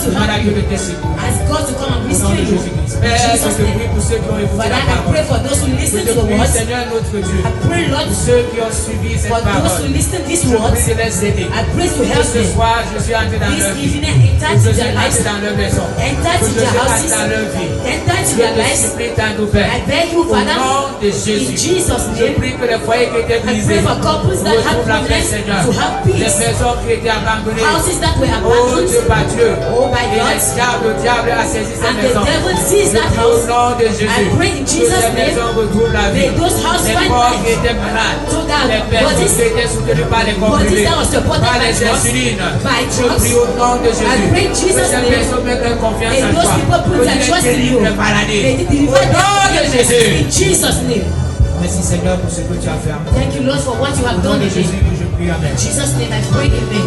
Demande à Dieu de te secourir. Au nom de Jésus-Christ. Père, je te prie pour ceux qui ont écouté la parole. Je te prie, Seigneur notre Dieu, pour ceux qui ont suivi cette parole, je prie de les aider. Que ce soir, je suis entré dans leur vie. Je suis entré dans leur maison. Je suis entré dans leur vie. Je te supplie, ta Père, au nom de Jésus. Je prie que les foyers qui étaient brisés retrouvent la paix, Seigneur. Les maisons qui étaient abandonnées, oh Dieu, par Dieu, et le diable a saisi ces maisons. Je prie au nom de Jésus que ces maisons retrouvent la vie. Les corps qui étaient malades, les personnes qui étaient soutenues par les comprimés, par les insulines, je prie au nom de Jésus que ces personnes mettent confiance en toi, que tu les délivres les maladies. Au nom de Jésus. Merci Seigneur pour ce que tu as fait. Thank you, Lord, for what you have done. Au nom de Jésus, je prie. Amen. In Jesus' name I pray, amen.